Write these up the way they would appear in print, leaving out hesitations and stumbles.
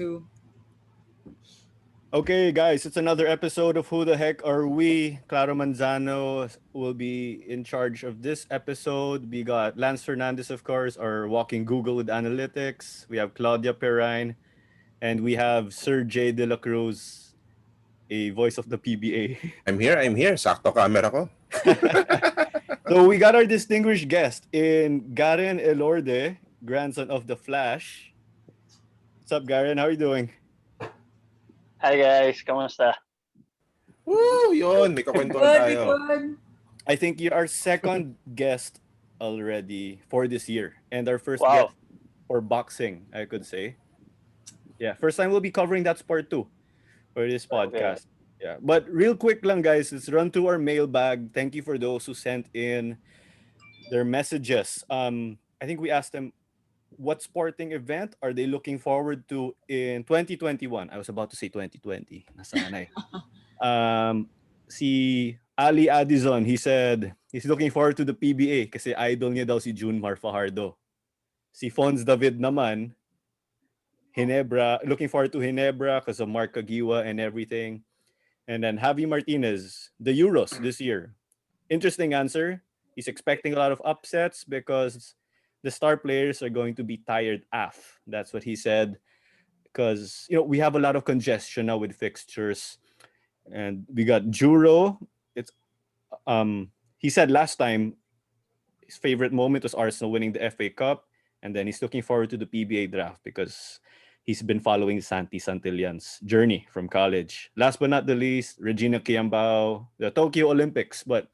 too. Okay, guys, it's another episode of Who the Heck Are We? Claro Manzano will be in charge of this episode. We got Lance Fernandez, of course, our walking Google with analytics. We have Claudia Perrine, and we have Sir J. De La Cruz, a voice of the PBA. I'm here. Sakto camera ko. So we got our distinguished guest in Garren Elorde, grandson of the Flash. What's up, Garren? How are you doing? Hi guys, kamusta? Woo! Yun, may kakwentuhan Good, tayo. good. I think you're our second guest already for this year, and our first Wow. guest for boxing, I could say. Yeah, first time we'll be covering that sport too for this podcast. Yeah, but real quick lang, guys, let's run through our mailbag. Thank you for those who sent in their messages. I think we asked them what sporting event are they looking forward to in 2021. I was about to say 2020. Nasanay. Si Ali Adizon, he said he's looking forward to the PBA kasi idol niya daw si Junmar Fajardo. Si Fons David naman, Ginebra, looking forward to Ginebra because of Mark Kagiwa and everything. And then Javi Martinez, the Euros this year. Interesting answer. He's expecting a lot of upsets because the star players are going to be tired af. That's what he said. Because we have a lot of congestion now with fixtures. And we got Juro. It's he said last time his favorite moment was Arsenal winning the FA Cup, and then he's looking forward to the PBA draft because he's been following Santi Santillan's journey from college. Last but not the least, Regina Kiambao, the Tokyo Olympics, but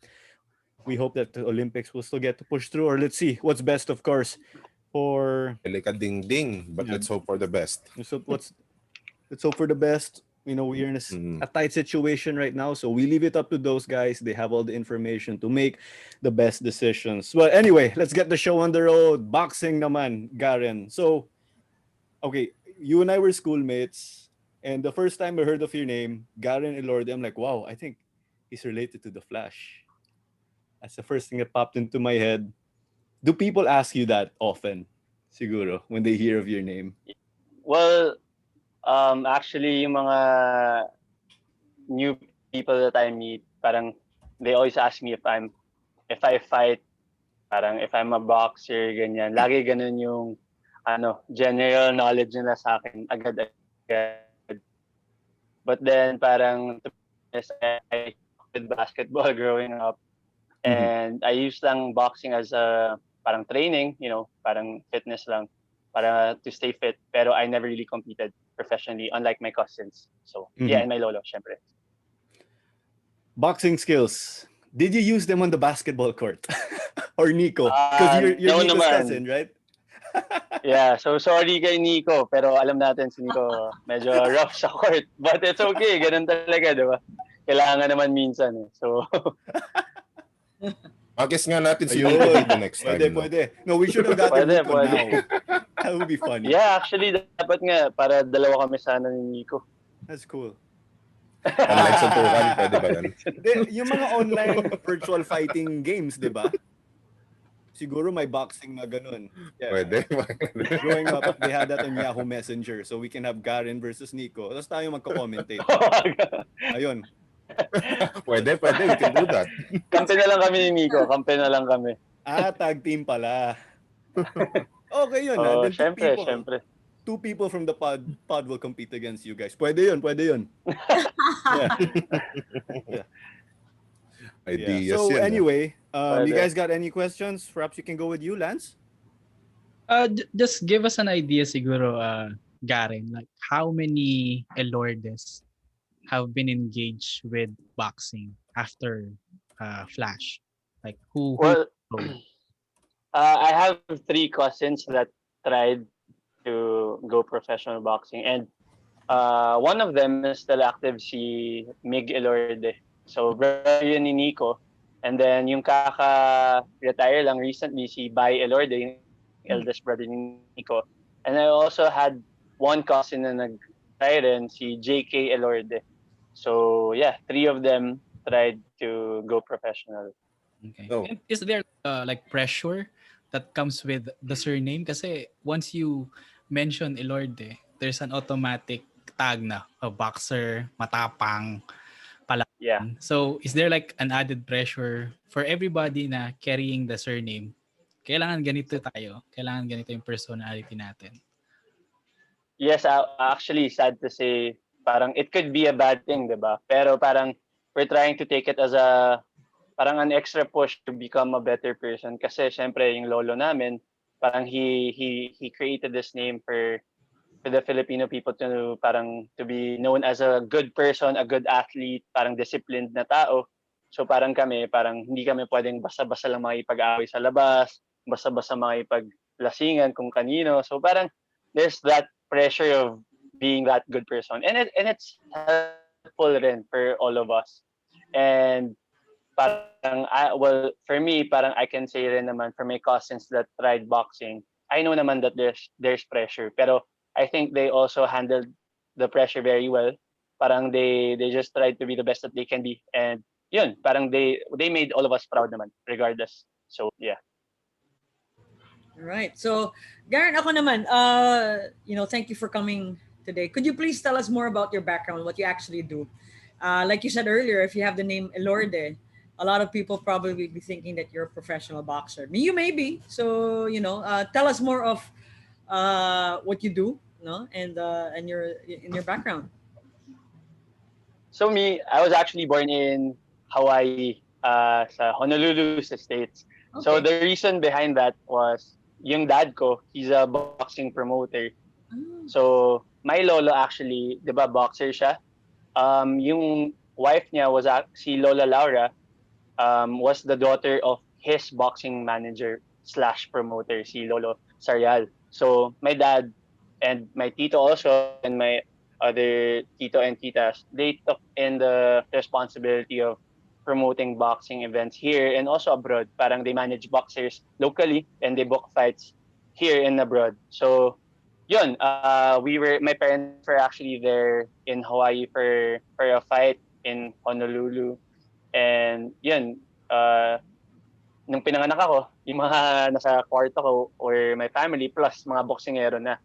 we hope that the Olympics will still get to push through, or let's see what's best, of course, for Like a ding-ding, but let's hope for the best. so let's hope for the best. We're in a tight situation right now, so we leave it up to those guys. They have all the information to make the best decisions. Well, anyway, let's get the show on the road. Boxing naman, Garren. So, okay, you and I were schoolmates, and the first time I heard of your name, Garren Elorde, I'm like, wow, I think he's related to the Flash. That's the first thing that popped into my head. Do people ask you that often, siguro, when they hear of your name? Well, actually, yung mga new people that I meet, parang they always ask me if I fight, parang if I'm a boxer, ganyan. Lagi ganun yung general knowledge nila sa akin agad-agad. But then parang to be honest, I did basketball growing up, and I used lang boxing as a parang training, parang fitness lang para to stay fit. Pero I never really competed professionally, unlike my cousins. So yeah, and my lolo, syempre. Boxing skills. Did you use them on the basketball court? Or Nico? Because you're no Nico's naman. cousin, right? Yeah, so sorry kay Nico, pero alam natin si Nico medyo rough sa court. But it's okay, ganun talaga, di ba? Kailangan naman minsan. So, Mag-guess nga natin si Nico dito next time. Pwede. No, we should have gotten Pwede, Nico pwede. now. That would be funny. yeah, actually, dapat nga, para dalawa kami sana ni Nico. That's cool. Online suntukan, pwede ba yan? Yung mga online virtual fighting games, di ba? Siguro may boxing na ganun. Yeah. Pwede. Growing up, they had that on Yahoo Messenger. So we can have Garren versus Nico. Tapos tayo magko-commentate. Ayun. Pwede. We can do that. Kampi na lang kami ni Nico. Kampi na lang kami. Tag team pala. Okay yun. Oh, Then syempre. two people from the pod will compete against you guys. Pwede yun. Yeah. Ideas So yan. anyway, you guys got any questions? Perhaps you can go with you, Lance? Just give us an idea siguro, Garren, like how many Elordes have been engaged with boxing after Flash? Like who Well, I have 3 cousins that tried to go professional boxing, and one of them is still active, si Mig Elorde. So, brother yun ni Nico. And then, yung kaka-retire lang recently, si Bai Elorde, yung eldest brother ni Nico. And I also had one cousin na nag-try rin, si JK Elorde. So, yeah, 3 of them tried to go professional. Okay. Oh. And is there like pressure that comes with the surname? Kasi once you mention Elorde, there's an automatic tag na, a boxer, matapang, Yeah. So, is there like an added pressure for everybody na carrying the surname? Kailangan ganito tayo. Kailangan ganito yung personality natin. Yes, actually, sad to say, parang it could be a bad thing, diba? Pero parang we're trying to take it as parang an extra push to become a better person. Kasi syempre, yung lolo namin, parang he created this name for the Filipino people to be known as a good person, a good athlete, parang disciplined na tao. So parang hindi kami pwedeng basta-basta lang makipag-away sa labas, basta-basta makipaglasingan kung kanino. So parang there's that pressure of being that good person. And it's helpful rin for all of us. And for me, parang I can say rin naman for my cousins that tried boxing, I know naman that there's pressure. Pero I think they also handled the pressure very well. Parang they just tried to be the best that they can be. And yun, parang they made all of us proud naman, regardless. So, yeah. All right. So, Garren, ako naman, thank you for coming today. Could you please tell us more about your background, what you actually do? Like you said earlier, if you have the name Elorde, a lot of people probably will be thinking that you're a professional boxer. You may be. So, tell us more of what you do, and your background. So me, I was actually born in Hawaii, sa Honolulu, sa States. Okay. So the reason behind that was yung dad ko, he's a boxing promoter. So my lolo actually, 'di ba, boxer siya. Yung wife niya was si Lola Laura, was the daughter of his boxing manager / promoter, si Lolo Sarial. So my dad and my tito also and my other tito and titas, they took in the responsibility of promoting boxing events here and also abroad. Parang they manage boxers locally and they book fights here and abroad. So yun, my parents were actually there in Hawaii for a fight in Honolulu. And yun, nung pinanganak ako, yung mga nasa kwarto ko or my family plus mga boksingero na.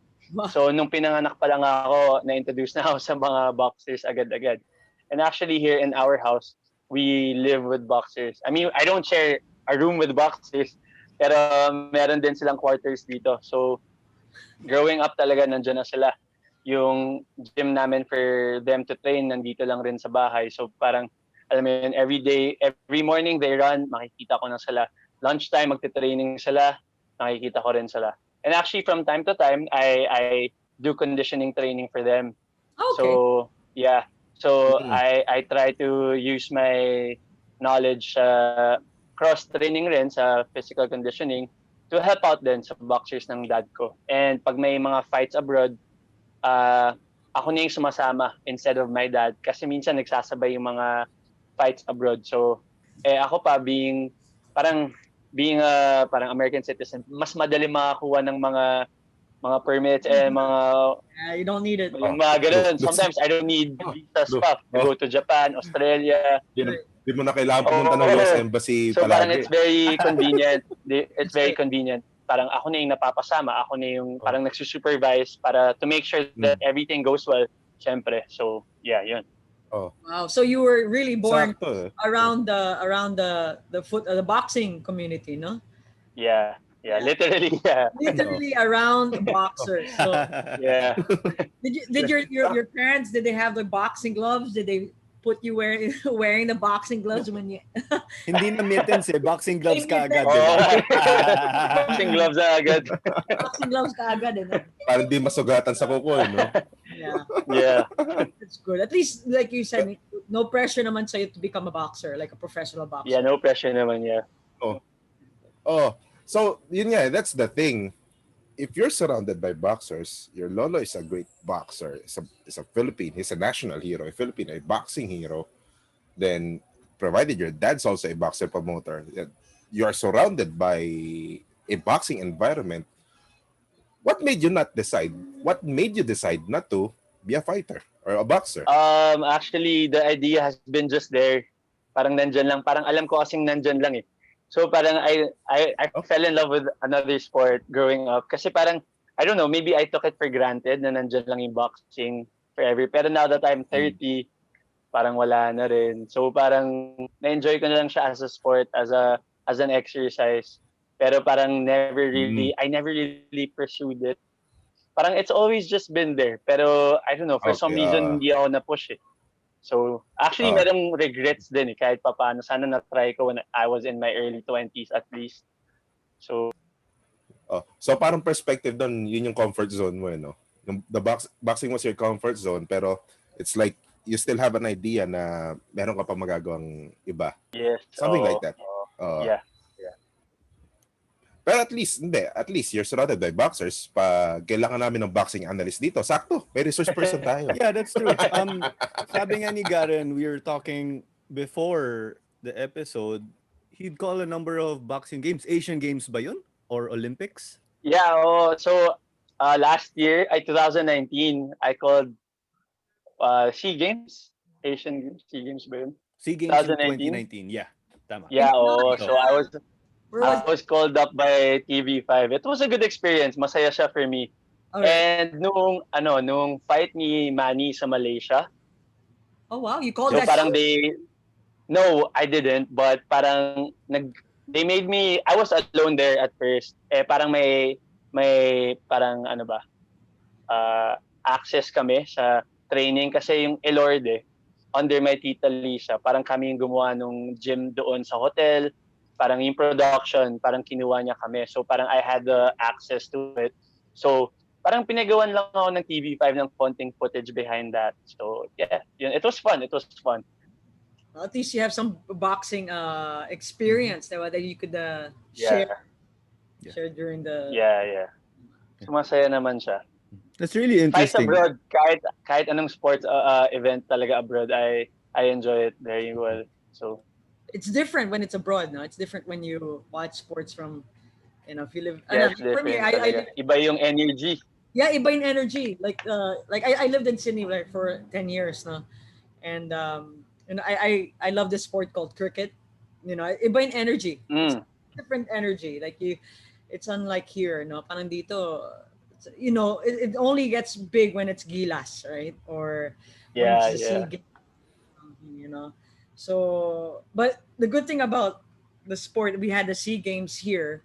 So nung pinanganak pa lang ako, na-introduce na ako sa mga boxers agad-agad. And actually here in our house, we live with boxers. I mean, I don't share a room with boxers, pero meron din silang quarters dito. So growing up talaga nandiyan na sila. Yung gym namin for them to train, nandito lang rin sa bahay. So parang, alam mo yun, every morning they run, makikita ko na sila. Lunchtime, magte-training sila, nakikita ko rin sila. And actually, from time to time, I do conditioning training for them. Okay. So, yeah. So, I try to use my knowledge cross-training rin sa physical conditioning to help out din sa boxers ng dad ko. And pag may mga fights abroad, ako na yung sumasama instead of my dad kasi minsan nagsasabay yung mga fights abroad. So, ako pa parang American citizen, mas madali makakuha ng mga permits and mga you don't need it. yung mga ganun. Sometimes I don't need visa stuff to go to Japan, Australia. Di mo na kailangan pumunta ng US Embassy so palagi. Parang it's very convenient. It's very convenient. Parang ako na yung napapasama, ako na yung parang nagsusupervise para to make sure that everything goes well. Syempre. So, yeah, yun. Wow. So you were really born Sakto, around the boxing community, no? Yeah. Yeah, literally, yeah. Literally around boxers. So Yeah. did your parents, did they have the boxing gloves? Did they put you wearing the boxing gloves when you Hindi na mittens boxing gloves ka agad. Boxing gloves na agad. Boxing gloves ka agad, no? Parang di masugatan sa kuko, no? Yeah. That's good. At least, like you said, no pressure naman sa'yo to become a boxer, like a professional boxer. Yeah, no pressure naman, yeah. So, yun nga, that's the thing. If you're surrounded by boxers, your lolo is a great boxer, is a Philippine, he's a national hero, a Filipino, a boxing hero, then provided your dad's also a boxer promoter, you are surrounded by a boxing environment, what made you decide not to be a fighter or a boxer? Actually, the idea has been just there. Parang nandyan lang. Parang alam ko kasing nandyan lang eh. So parang I fell in love with another sport growing up. Kasi parang I don't know, maybe I took it for granted na nandyan lang yung boxing forever. Pero now that I'm 30, parang wala na rin. So parang na-enjoy ko na lang siya as a sport, as an exercise. Pero parang I never really pursued it. Parang it's always just been there. Pero I don't know, for some Okay. reason hindi ako na-push eh. So actually merong regrets din eh, kahit papaano. Sana na-try ko when I was in my early 20s at least. So So parang perspective doon, yun yung comfort zone mo, no? The boxing was your comfort zone, pero it's like you still have an idea na meron ka pa magagawang iba. yes. Something like that. Yeah. Pero at least you're surrounded by boxers. Pag kailangan namin ng boxing analyst dito, sakto, may resource person tayo. Yeah, that's true. Sabi nga ni Garren, we were talking before the episode, he'd call a number of boxing games. Asian games ba yun? Or Olympics? Yeah, so last year, 2019, I called SEA Games. Asian Games, SEA Games ba yun? SEA Games in 2019? 2019. Yeah, tama. Yeah, Like, so I where was was called up by TV5. It was a good experience. Masaya siya for me. Alright. And nung fight ni Manny sa Malaysia, Oh wow, you called so that parang show? no, I didn't, but parang they made me, I was alone there at first. Parang may parang access kami sa training kasi yung Elorde, under my tita Lisa, parang kami yung gumawa nung gym doon sa hotel. Parang yung production, parang kinuha niya kami. So parang I had the access to it. So parang pinagawan lang ako ng TV5 ng konting footage behind that. So yeah, it was fun. At least you have some boxing experience that you could Yeah. share during the Yeah. Sumasaya naman siya. That's really Fights interesting. abroad, kahit anong sports event talaga abroad, I enjoy it very well. So It's different when it's abroad, no? It's different when you watch sports from, if you live. yeah, it's For me, different talaga. Iba yung energy. yeah, iba yung energy. Like I lived in Sydney like for 10 years, no, and I love this sport called cricket. Iba yung energy. It's different energy. Like it's unlike here, no. Parang dito, it only gets big when it's gilas, right? Or when it's the sea game, So, but the good thing about the sport, we had the SEA Games here.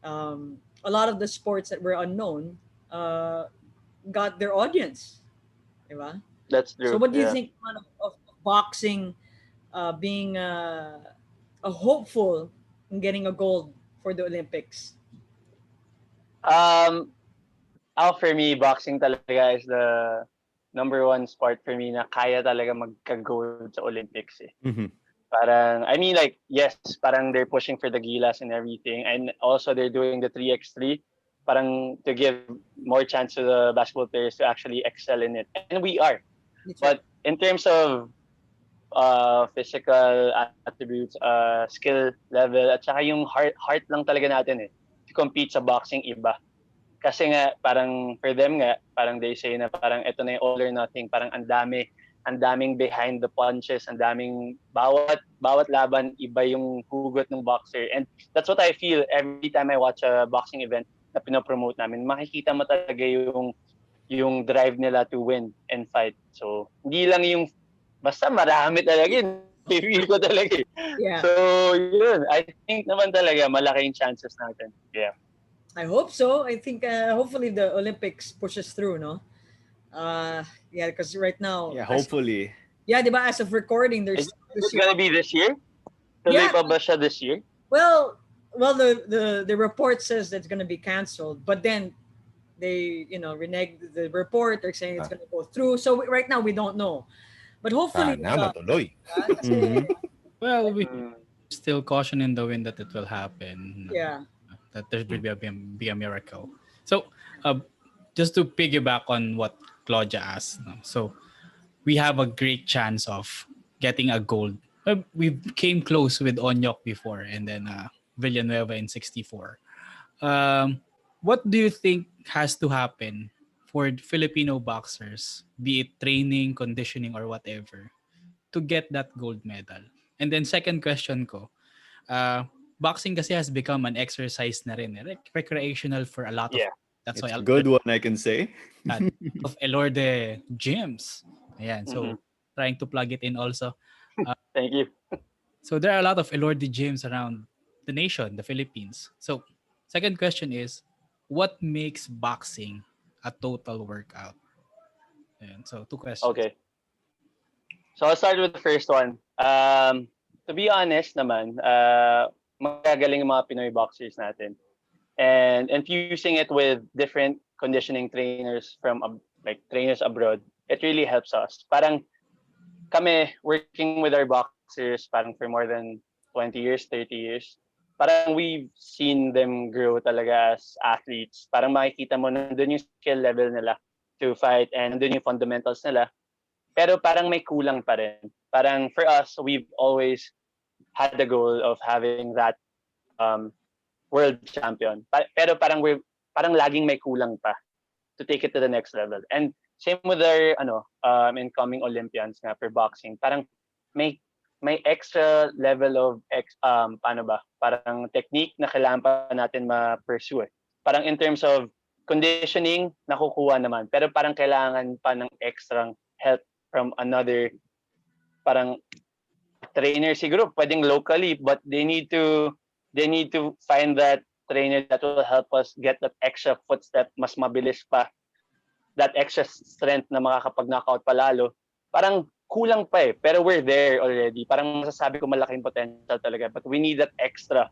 A lot of the sports that were unknown got their audience, diba? That's true. So, what do you yeah. think of boxing being a hopeful in getting a gold for the Olympics? For me, boxing talaga is the number one sport for me na kaya talaga magka-gold sa Olympics eh. Mhm. Parang, I mean like, yes, parang they're pushing for the gilas and everything. And also they're doing the 3x3 parang to give more chance to the basketball players to actually excel in it. And we are. But in terms of physical attributes, skill level, at saka yung heart lang talaga natin eh. To compete sa boxing iba. Kasi nga, parang for them nga, parang they say na parang ito na yung all or nothing. Parang ang daming behind the punches, ang daming bawat laban, iba yung hugot ng boxer. And that's what I feel every time I watch a boxing event na pinopromote namin. Makikita mo talaga yung drive nila to win and fight. So, hindi lang yung, basta marami talaga yun. Feel ko talaga. Yeah. So, yun. I think naman talaga malaking chances natin. Yeah. I hope so. I think hopefully the Olympics pushes through, no? Yeah, because right now. Yeah, hopefully. Yeah, diba? As of recording, there's. It's gonna be this year? Tuloy pa ba siya this year? Well, the report says that's gonna be canceled, but then they reneged the report. They're saying it's gonna go through. So right now we don't know, but hopefully. Sana matuloy. Well, we still caution in the wind that it will happen. Yeah. That there will be a miracle. So, just to piggyback on what Claudia asked, no? So we have a great chance of getting a gold. We came close with Onyok before, and then Villanueva in '64. What do you think has to happen for Filipino boxers, be it training, conditioning, or whatever, to get that gold medal? And then second question ko, boxing kasi has become an exercise na rin, recreational for a lot of That's It's why a good one, I can say. of Elorde gyms. Ayan, so trying to plug it in also. Thank you. So there are a lot of Elorde gyms around the nation, the Philippines. So second question is, what makes boxing a total workout? Ayan, so two questions. Okay. So I'll start with the first one. To be honest naman, magagaling yung mga Pinoy boxers natin. And infusing it with different conditioning trainers from like trainers abroad, it really helps us. Parang kami working with our boxers parang for more than 20 years, 30 years. Parang we've seen them grow talaga as athletes. Parang makikita mo nandun yung skill level nila to fight and nandun yung fundamentals nila. Pero parang may kulang pa rin. Parang for us, we've always had the goal of having that world champion. Pero parang laging may kulang pa to take it to the next level. And same with our incoming Olympians nga for boxing. Parang may extra level of parang technique na kailangan pa natin ma-pursue. Parang in terms of conditioning, nakukuha naman. Pero parang kailangan pa ng extra help from another parang trainer siguro pwedeng locally, but they need to find that trainer that will help us get that extra footstep, mas mabilis pa, that extra strength na makakapag-knockout palalo. Parang kulang pa eh, pero we're there already. Parang masasabi ko malaking potential talaga, but we need that extra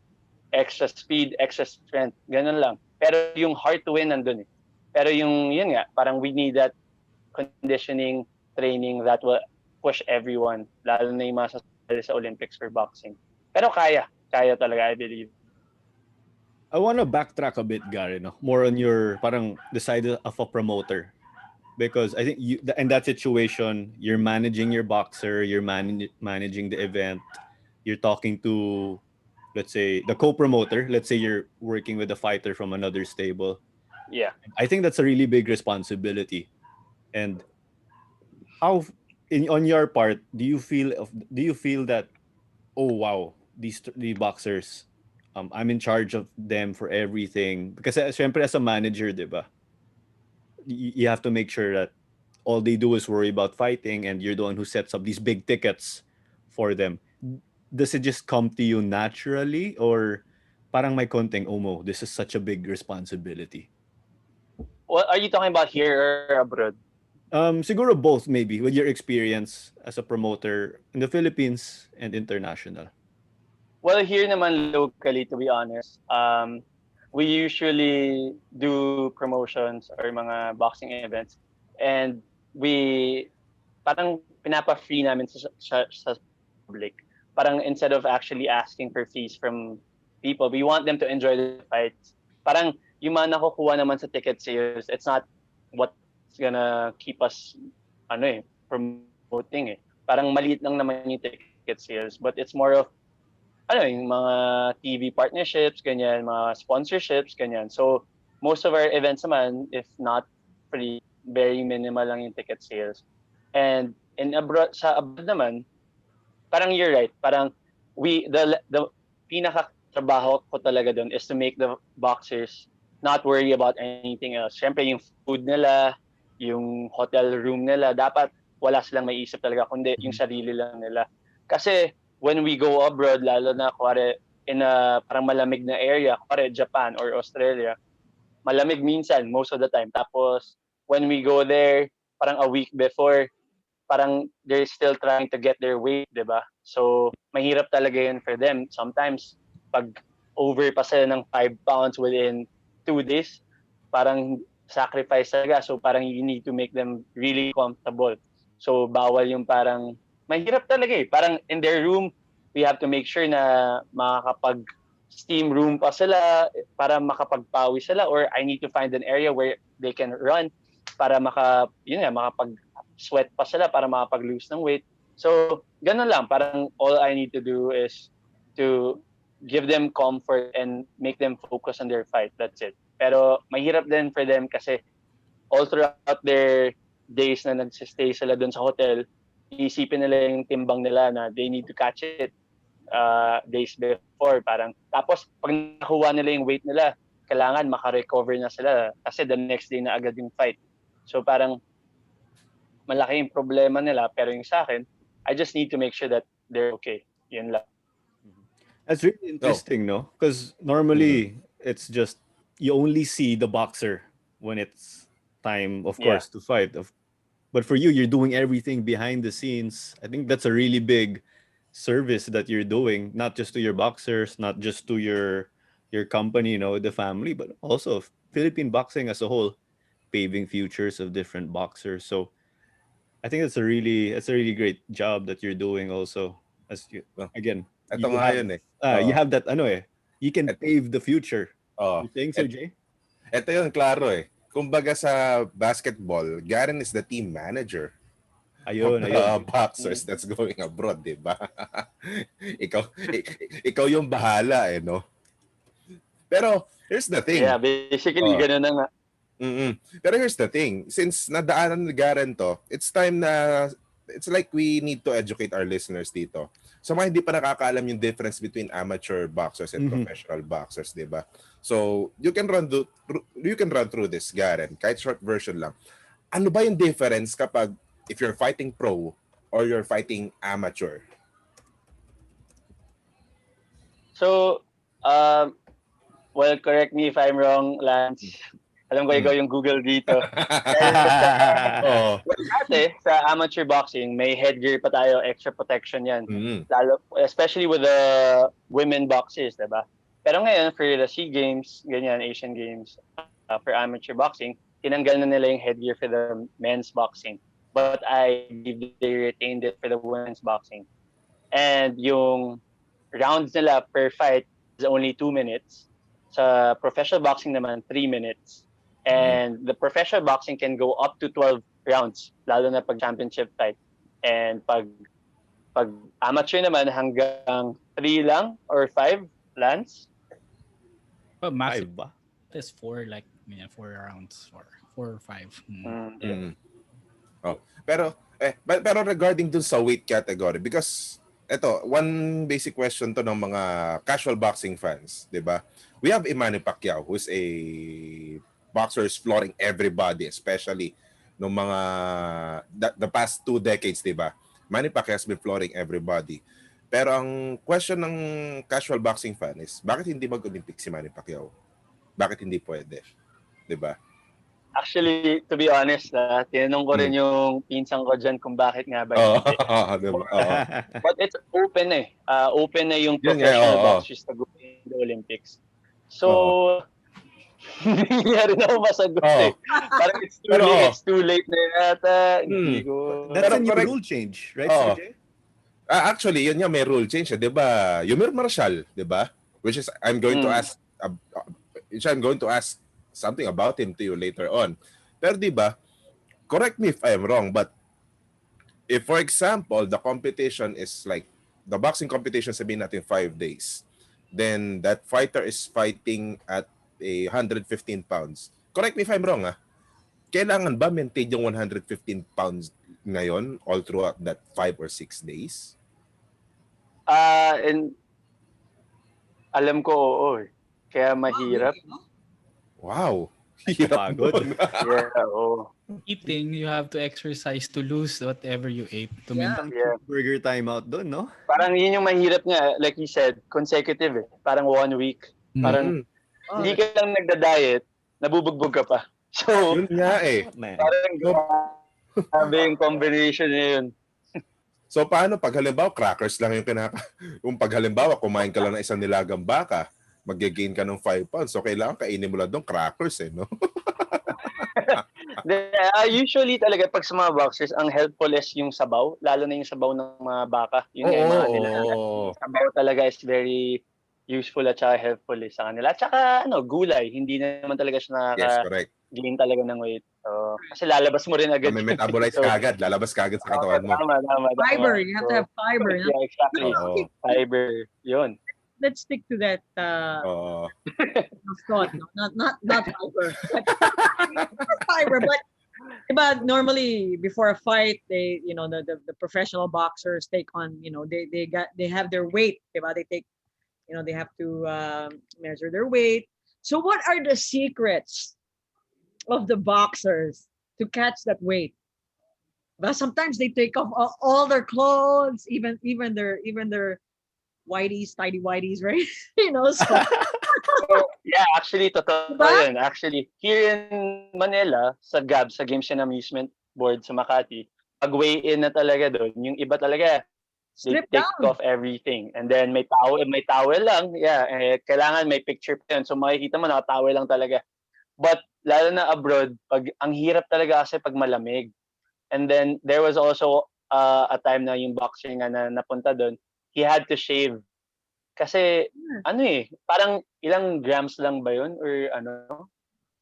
speed, extra strength, ganun lang. Pero yung heart to win nandun eh. Pero yun nga, parang we need that conditioning training that will push everyone, lalo na yung mga sasali sa Olympics for boxing. Pero kaya talaga, I believe. I want to backtrack a bit, Gary, no? More on your parang the side of a promoter. Because I think you in that situation, you're managing your boxer, you're managing the event, you're talking to, let's say, the co-promoter. Let's say you're working with a fighter from another stable. Yeah. I think that's a really big responsibility. And how, on your part, do you feel that, oh wow, the boxers, I'm in charge of them for everything? Because syempre as a manager, diba, you have to make sure that all they do is worry about fighting and you're the one who sets up these big tickets for them. Does it just come to you naturally, or parang may konting, oh mo, this is such a big responsibility? What are you talking about, here or abroad? Siguro both, maybe, with your experience as a promoter in the Philippines and international. Well, here naman locally, to be honest, we usually do promotions or mga boxing events, and we parang pinapa-free namin sa public. Parang instead of actually asking for fees from people, we want them to enjoy the fights. Parang yung mga nakukuha naman sa ticket sales, it's not what's gonna keep us promoting eh. Parang maliit lang naman yung ticket sales, but it's more of yung mga TV partnerships, ganyan, mga sponsorships, ganyan. So, most of our events naman, if not free, very minimal lang yung ticket sales. And sa abroad naman, parang you're right. Parang the pinaka-trabaho ko talaga doon is to make the boxers not worry about anything else. Siyempre, yung food nila, yung hotel room nila, dapat wala silang maiisip talaga, kundi yung sarili lang nila. Kasi, when we go abroad, lalo na kuwari in a parang malamig na area, kuwari Japan or Australia, malamig minsan, most of the time. Tapos, when we go there, parang a week before, parang they're still trying to get their weight, di ba? So, mahirap talaga yun for them. Sometimes, pag over pa sila ng 5 pounds within 2 days, parang sacrifice talaga. So, parang you need to make them really comfortable. So, bawal yung parang mahirap talaga eh. Parang in their room, we have to make sure na makakapag-steam room pa sila para makapagpawi sila, or I need to find an area where they can run para makapag-sweat pa sila para makapag-lose ng weight. So, ganun lang. Parang all I need to do is to give them comfort and make them focus on their fight. That's it. Pero mahirap din for them kasi all throughout their days na nagsistay sila dun sa hotel, iisipin nila yung timbang nila na they need to catch it days before. Parang, tapos, pag nakuha nila yung weight nila, kailangan maka-recover na sila kasi the next day na agad yung fight. So parang malaki yung problema nila, pero yung sa akin, I just need to make sure that they're okay. Yun lang. That's really interesting, no? Because normally it's just you only see the boxer when it's time, of course, to fight. But for you, you're doing everything behind the scenes. I think that's a really big service that you're doing, not just to your boxers, not just to your company, the family, but also Philippine boxing as a whole, paving futures of different boxers. So I think that's a really great job that you're doing also. As you, No, again, ito you nga have yun eh. you have that you can Et, pave the future. oh, You think so, Jay? ito yun, klaro eh. Kumbaga sa basketball, Garren is the team manager of Ayun, the ayun. boxers that's going abroad, di ba? ikaw, ikaw yung bahala eh, no? Pero here's the thing. Yeah, basically, Oh, ganun na nga. Pero here's the thing. Since nadaanan ni Garren to, it's time na it's like we need to educate our listeners dito. So mga hindi pa nakakaalam yung difference between amateur boxers and professional boxers, di ba? So you can run through this, Garren, kahit short version lang. Ano ba yung difference kapag if you're fighting pro or you're fighting amateur? So, well, correct me if I'm wrong, Lance. Alam ko ikaw yung Google dito. Oh. Dati, sa amateur boxing, may headgear pa tayo, extra protection yan. Mm. Lalo, especially with the women boxers, diba? Pero ngayon, for the SEA Games, ganyan, Asian Games, for amateur boxing, tinanggal na nila yung headgear for the men's boxing. But I believe they retained it for the women's boxing. And yung rounds nila per fight is only 2 minutes. Sa professional boxing naman, 3 minutes. And the professional boxing can go up to 12 rounds, lalo na pag championship fight. And pag amateur naman, hanggang 3 lang or 5 lands. But Five maximum ba? is 4, like 4 rounds, 4 or 5. Oh. Pero regarding dun sa weight category, because eto, one basic question to ng mga casual boxing fans, 'di ba? We have Manny Pacquiao who's a boxer is flooring everybody, especially no mga the past 2 decades, 'di ba? Manny Pacquiao has been flooring everybody. Pero ang question ng casual boxing fan is, bakit hindi mag-Olympic si Manny Pacquiao? Bakit hindi pwede? 'Di ba? Actually, to be honest, tinanong ko rin yung pinsan ko dyan kung bakit nga ba hindi. Diba? But it's open eh. Open na yung Yun nga, professional boxers to go in the Olympics. So, hindi nga rin ako masagot eh. Parang it's too late na yata. Hindi ko... That's a new correct. rule change, right, Sir Jay? Actually, yun nga, may rule change, 'di ba? Yumir Marshall, 'di ba? Which is I'm going to ask something about him to you later on. Pero 'di ba? Correct me if I'm wrong, but if for example, the competition is like the boxing competition sabihin natin 5 days. Then that fighter is fighting at 115 pounds. Correct me if I'm wrong, Kailangan ba maintain yung 115 pounds ngayon all throughout that 5 or 6 days? And alam ko oo eh. Kaya mahirap. Wow. Hirap Pagod. nun. Yeah, oo. Eating, you have to exercise to lose whatever you ate to maintain. Yeah. Burger timeout doon, no? Parang yun yung mahirap nga. Like you said, consecutive eh. Parang 1 week. Parang hindi ka lang nagda-diet, nabubugbog ka pa. So, Yun nga eh. Man. parang grabe yung combination niya yun. So paano pag halimbawa crackers lang yung kung pag halimbawa kumain ka lang ng isang nilagang baka, mag-gain ka ng 5 pounds. So kailangan kainin mo lang doon crackers no? Usually talaga pag sa mga boxers, ang helpful is yung sabaw, lalo na yung sabaw ng mga baka. Yun yung mga nilaga. Sabaw talaga is very useful at saka helpful sa kanila. At saka gulay, hindi naman talaga siya Yes, correct. gain talaga ng weight. So, kasi lalabas mo rin agad. May metabolize kagad, lalabas kagad sa katawan mo. Tama. Fiber, you have to have fiber. No? Yeah, exactly. Fiber, yun. Let's stick to that thought. No? Not fiber. Fiber, but normally before a fight, they the professional boxers take on they have their weight. They take they have to measure their weight. So what are the secrets of the boxers to catch that weight? But sometimes they take off all their clothes, even their whiteys, tidy whiteys, right? So So, yeah, actually, totoo diba? yun. Actually, here in Manila, sa GAB, sa Games and Amusement Board sa Makati, pag weigh-in na talaga doon, yung iba talaga, they Strip take down. off everything. And then may towel lang. Yeah, kailangan may picture pa yun. So makikita mo, naka-towel lang talaga. But lalo na abroad, ang hirap talaga kasi pag malamig. And then there was also a time na yung boxer nga na napunta doon, he had to shave. Kasi parang ilang grams lang ba yun? Or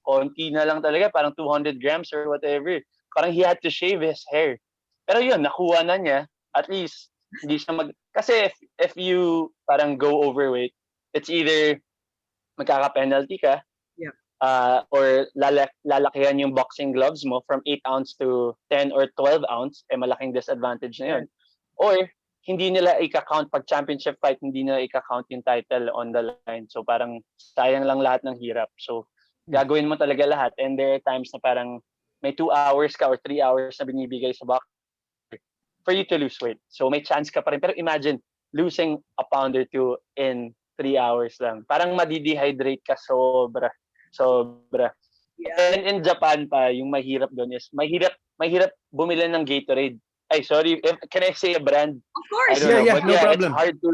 konti na lang talaga, parang 200 grams or whatever. Parang he had to shave his hair. Pero yun, nakuha na niya. At least, hindi siya Kasi if you parang go overweight, it's either magkaka-penalty ka, Yeah. or lalakihan yung boxing gloves mo from 8 ounce to 10 or 12 ounce, malaking disadvantage na yun. Or, hindi nila i-count pag championship fight, hindi nila i-count yung title on the line. So parang sayang lang lahat ng hirap. So gagawin mo talaga lahat. And there are times na parang may 2 hours ka or 3 hours na binibigay sa box for you to lose weight. So may chance ka pa rin. Pero imagine, losing a pound or two in 3 hours lang. Parang madidehydrate ka sobra. Sobra. Yeah. And in Japan pa, yung mahirap doon is, mahirap bumili ng Gatorade. Ay, sorry, can I say a brand? Of I course. don't know. Yeah, But no yeah, problem. it's hard to...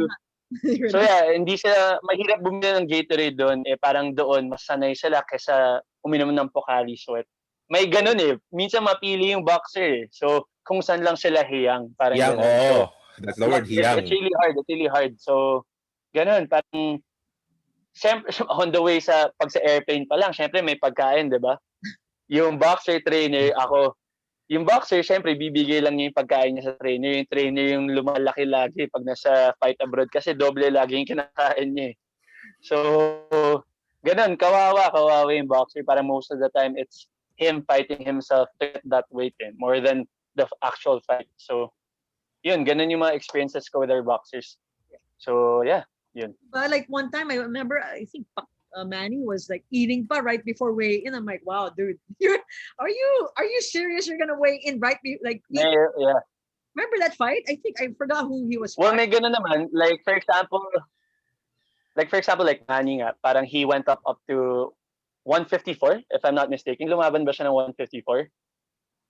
You're So not- yeah, hindi sila, mahirap bumili ng Gatorade doon. Parang doon, mas sanay sila kesa uminom ng Pocari Sweat. May ganun Minsan mapili yung boxer So, kung saan lang sila hiyang. Parang Hiyang, ganun. So, oo. That's the word, it's hiyang. really hard. It's really hard. So, ganun. Parang, syempre, on the way pag sa airplane pa lang, syempre may pagkain, di ba? Yung boxer trainer, yung boxer, syempre, bibigay lang niya yung pagkain niya sa trainer. Yung trainer yung lumalaki lagi pag nasa fight abroad kasi doble lagi yung kinakain niya So, ganun, kawawa yung boxer. Para most of the time, it's him fighting himself to get that weight in more than the actual fight. So, yun, ganun yung mga experiences ko with our boxers. So, yeah, yun. But like one time, I remember, I think Manny was like eating pa right before weigh in. I'm like, wow, dude, are you serious? You're gonna weigh in right like Yeah. remember that fight? I think I forgot who he was Well, fighting. may ganun naman. Like, for example, like Manny nga, parang he went up to 154, if I'm not mistaken. Lumaban ba siya ng 154?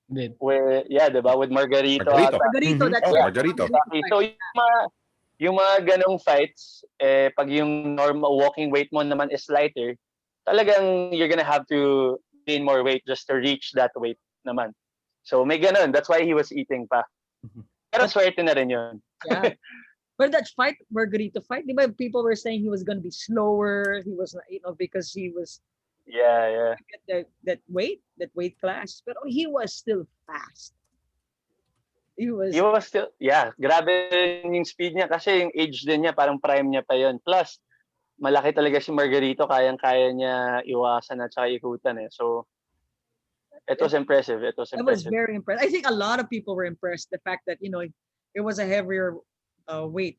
Did. Diba? With Margarito. Margarito. Margarito, Mhm. that's Oh, right. Margarito. Exactly. So, yung mga ganong fights, pag yung normal walking weight mo naman is lighter, talagang you're gonna have to gain more weight just to reach that weight naman. So, may ganon. That's why he was eating pa. Pero swerte na rin yun. Yeah. But that fight, Margarito fight, di ba, people were saying he was gonna be slower. He was, because he was Yeah. at that weight class, but he was still fast. He was Still, grabe yung speed niya kasi yung age din niya, parang prime niya pa yun. Plus, malaki talaga si Margarito, kayang-kaya niya iwasan at saka ikutan So, it was impressive. I was very impressed. I think a lot of people were impressed the fact that it was a heavier weight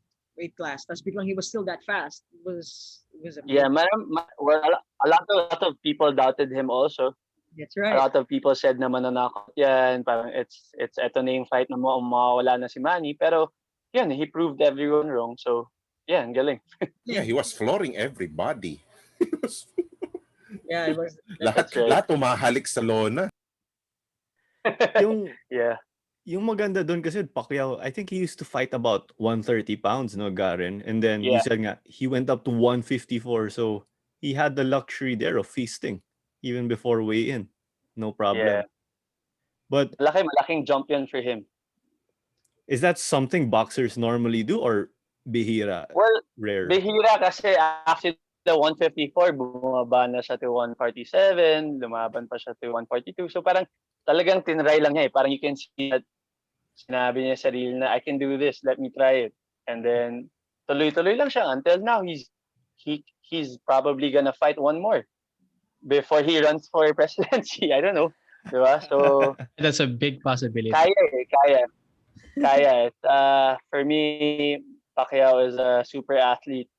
class. That's because he was still that fast. It was Yeah, amazing. well, a lot of people doubted him also. That's A right. lot of people said na mananakot yan. Parang it's eto na yung fight na mawawala na si Manny. Pero, yan, he proved everyone wrong. So, yeah, ang galing. Yeah, he was flooring everybody. Yeah, it was. Lahat, right. lahat tumahalik sa lona. Yung Yeah. yung maganda doon kasi Pacquiao, I think he used to fight about 130 pounds, no, Garren? And then you Yeah. said nga, he went up to 154. So he had the luxury there of feasting even before weigh-in. No problem. Yeah. But Malaking jump yun for him. is that something boxers normally do or bihira? Well, Rare? bihira kasi after the 154, bumaba na siya to 147, lumaban pa siya to 142. So parang talagang tinry lang niya Parang you can see that sinabi niya sa sarili na, I can do this, let me try it. And then, tuloy-tuloy lang siya until now. He's probably gonna fight one more before he runs for presidency. I don't know. Diba? So, That's a big possibility. kaya. For me, Pacquiao is a super athlete.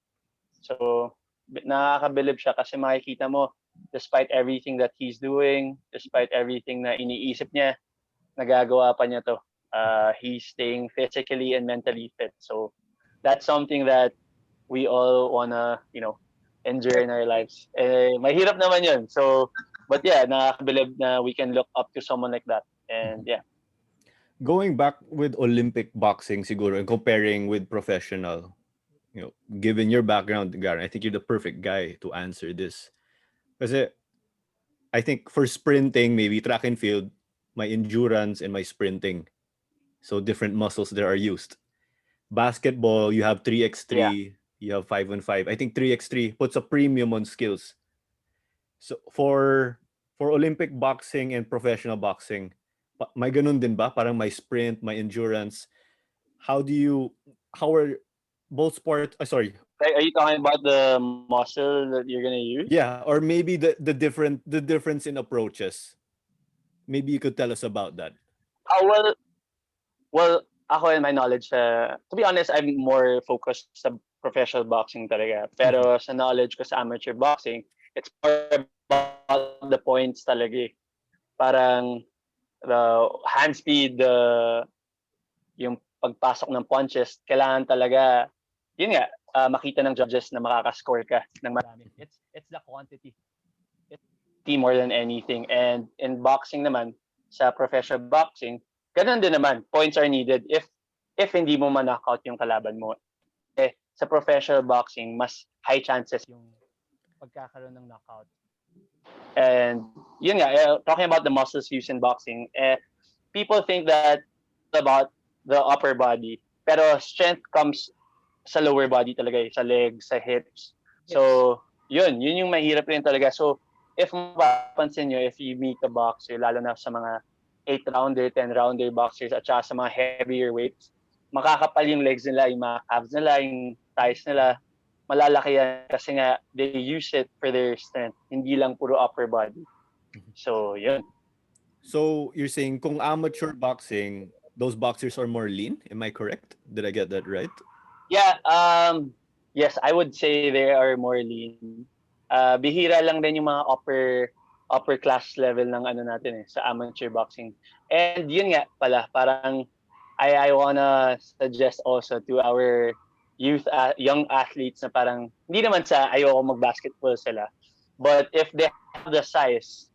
So, nakakabilib siya kasi makikita mo, despite everything that he's doing, despite everything na iniisip niya, nagagawa pa niya to. He's staying physically and mentally fit. So that's something that we all wanna, endure in our lives. Mahirap naman yun. So, but yeah, nakakabilib na we can look up to someone like that. And yeah. Going back with Olympic boxing siguro and comparing with professional, given your background, Garren, I think you're the perfect guy to answer this. Kasi I think for sprinting, maybe track and field, my endurance and my sprinting. So different muscles there are used. Basketball, you have 3x3, you have 5-on-5. I think 3x3 puts a premium on skills. So for Olympic boxing and professional boxing, may ganun din ba? Parang my sprint, my endurance. How are both sports, sorry. Are you talking about the muscle that you're gonna use? Yeah, or maybe the difference in approaches. Maybe you could tell us about that. Well, ako in my knowledge, to be honest, I'm more focused sa professional boxing talaga. Pero sa knowledge ko sa amateur boxing, it's more about the points talaga. Parang the hand speed, yung pagpasok ng punches, kailangan talaga, yun nga, makita ng judges na makakascore ka ng marami. It's the quantity. It's more than anything. And in boxing naman, sa professional boxing, ganun din naman, points are needed if hindi mo ma-knockout yung kalaban mo. Sa professional boxing, mas high chances yung pagkakaroon ng knockout. And yun nga, talking about the muscles used in boxing, people think that about the upper body, pero strength comes sa lower body talaga, sa legs, sa hips. So, yun yung mahirap rin talaga. So, if mapapansin nyo, if you meet a boxer, lalo na sa mga 8-rounder, 10-rounder boxers, at saka sa mga heavier weights, makakapal yung legs nila, yung mga calves nila, yung thighs nila, malalaki yan kasi nga, they use it for their strength, hindi lang puro upper body. So, yun. So, you're saying kung amateur boxing, those boxers are more lean? Am I correct? Did I get that right? Yeah, yes, I would say they are more lean. Bihira lang din yung mga upper class level ng ano natin sa amateur boxing. And yun nga pala, parang I wanna suggest also to our young athletes na parang hindi naman sa ayoko mag-basketball sila. But if they have the size,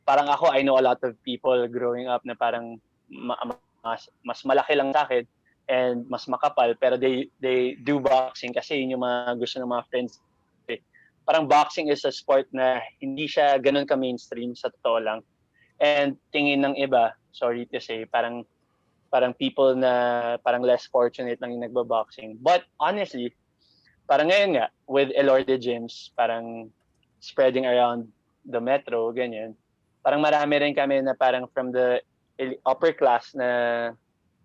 parang ako, I know a lot of people growing up na parang mas malaki lang sa akin and mas makapal, pero they do boxing kasi yun yung mga gusto ng mga friends. Parang boxing is a sport na hindi siya ganun ka-mainstream sa totoo lang. And tingin ng iba, sorry to say, parang people na parang less fortunate lang yung nagba-boxing. But honestly, parang ngayon nga, with Elorde gyms, parang spreading around the metro, ganyan, parang marami rin kami na parang from the upper class na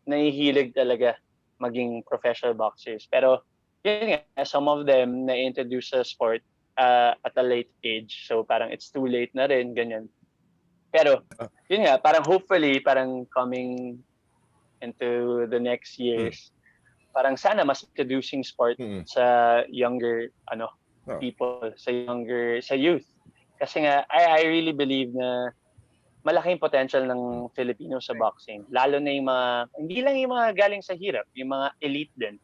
nahihilig talaga maging professional boxers. Pero yun nga, some of them na-introduce sa sport at a late age. So parang it's too late na rin, ganyan. Pero yun nga, parang hopefully, parang coming into the next years, parang sana mas introducing sport sa younger people, sa youth. Kasi nga, I really believe na malaking potential ng Filipino sa boxing. Lalo na yung mga, hindi lang yung mga galing sa hirap, yung mga elite din.